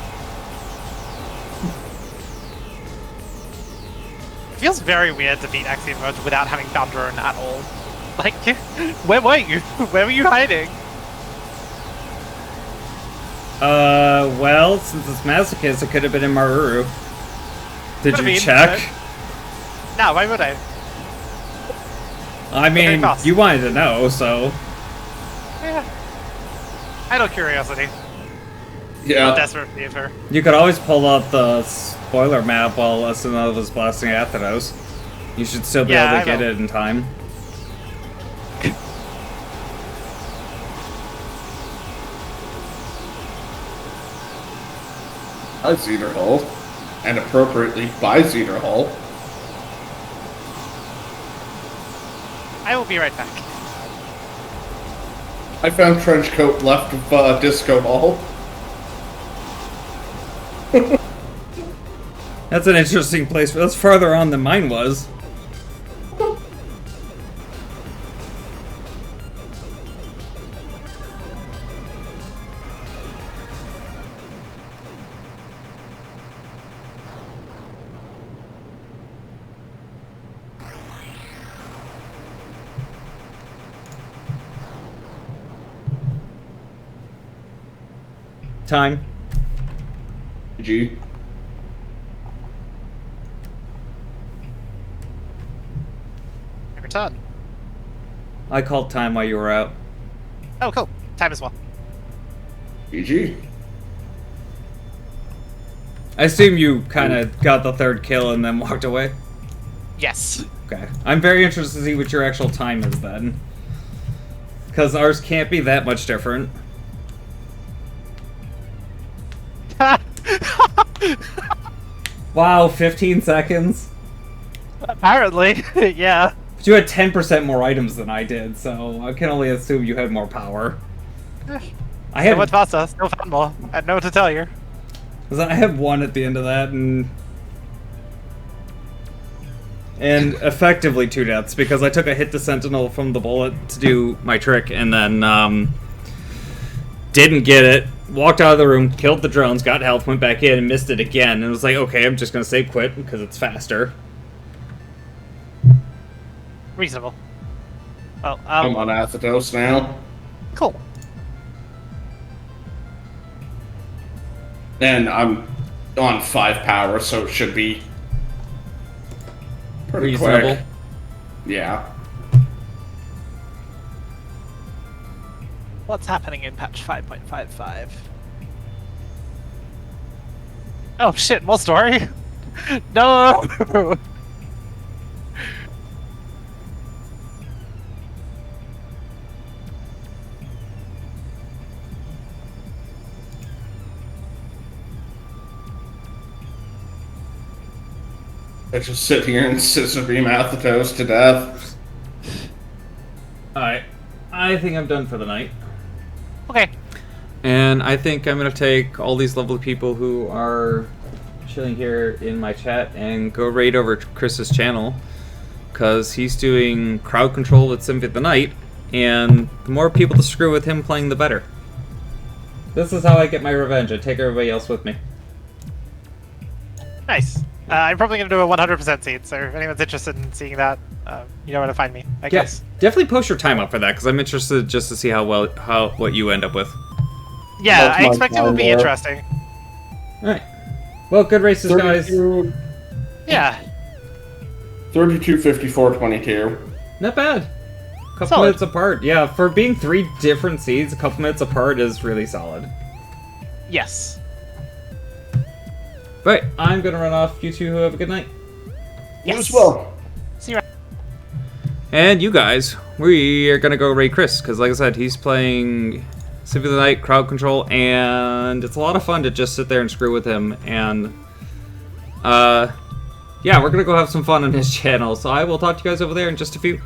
It feels very weird to beat Axiom Verge without having found drone at all. Like, where were you? Where were you hiding? Well, since it's Masochist, it could have been in Maruru. Did Could've you been, check? No, why would I? I mean, cost. you wanted to know, so... Yeah. Idle curiosity. Yeah. Desperate theater. You could always pull up the spoiler map while SNL was blasting Atheros. You should still be Yeah, able I to get will. it in time. By Cedar Hall. And appropriately by Cedar Hall. I will be right back. I found trench coat left of Disco Hall. That's an interesting place. That's farther on than mine was. Time. G. I return. I called time while you were out. Oh, cool. Time as well. GG. I assume you kind of got the third kill and then walked away? Yes. Okay. I'm very interested to see what your actual time is then. Because ours can't be that much different. Wow, 15 seconds? Apparently, yeah. But you had 10% more items than I did, so I can only assume you had more power. I Still had, went faster, still found more. I had no what to tell you. 'cause I had one at the end of that, and effectively 2 deaths, because I took a hit to Sentinel from the bullet to do my trick, and then didn't get it, walked out of the room, killed the drones, got health, went back in, and missed it again, and was like, okay, I'm just gonna save quit, because it's faster. Reasonable. Well, I'm on Atheros now. cool. And I'm on 5 power, so it should be pretty Reasonable. quick. Yeah. What's happening in patch 5.55? Oh shit, more story? No! I just sit here and scissor beam out the toast to death. Alright. I think I'm done for the night. Okay. And I think I'm going to take all these lovely people who are chilling here in my chat and go raid over to Chris's channel. Because he's doing crowd control with Symphony of the Night. And the more people to screw with him playing, the better. This is how I get my revenge. I take everybody else with me. Nice. I'm probably going to do a 100% seed, so if anyone's interested in seeing that, you know where to find me, I guess. Definitely post your time up for that, because I'm interested just to see what you end up with. Yeah, That's I my expect it will be time there. interesting. Alright. Well, good races, guys. Yeah. 32, 54, 22. Not bad. Couple Solid. minutes apart. Yeah, for being 3 different seeds, a couple minutes apart is really solid. Yes. Right, I'm gonna run off. You two have a good night. You Yes. as well. See you. And you guys, we are gonna go raid Chris, because like I said, he's playing Symphony of the Night, crowd control, and it's a lot of fun to just sit there and screw with him, and yeah, we're gonna go have some fun on his channel, so I will talk to you guys over there in just a few.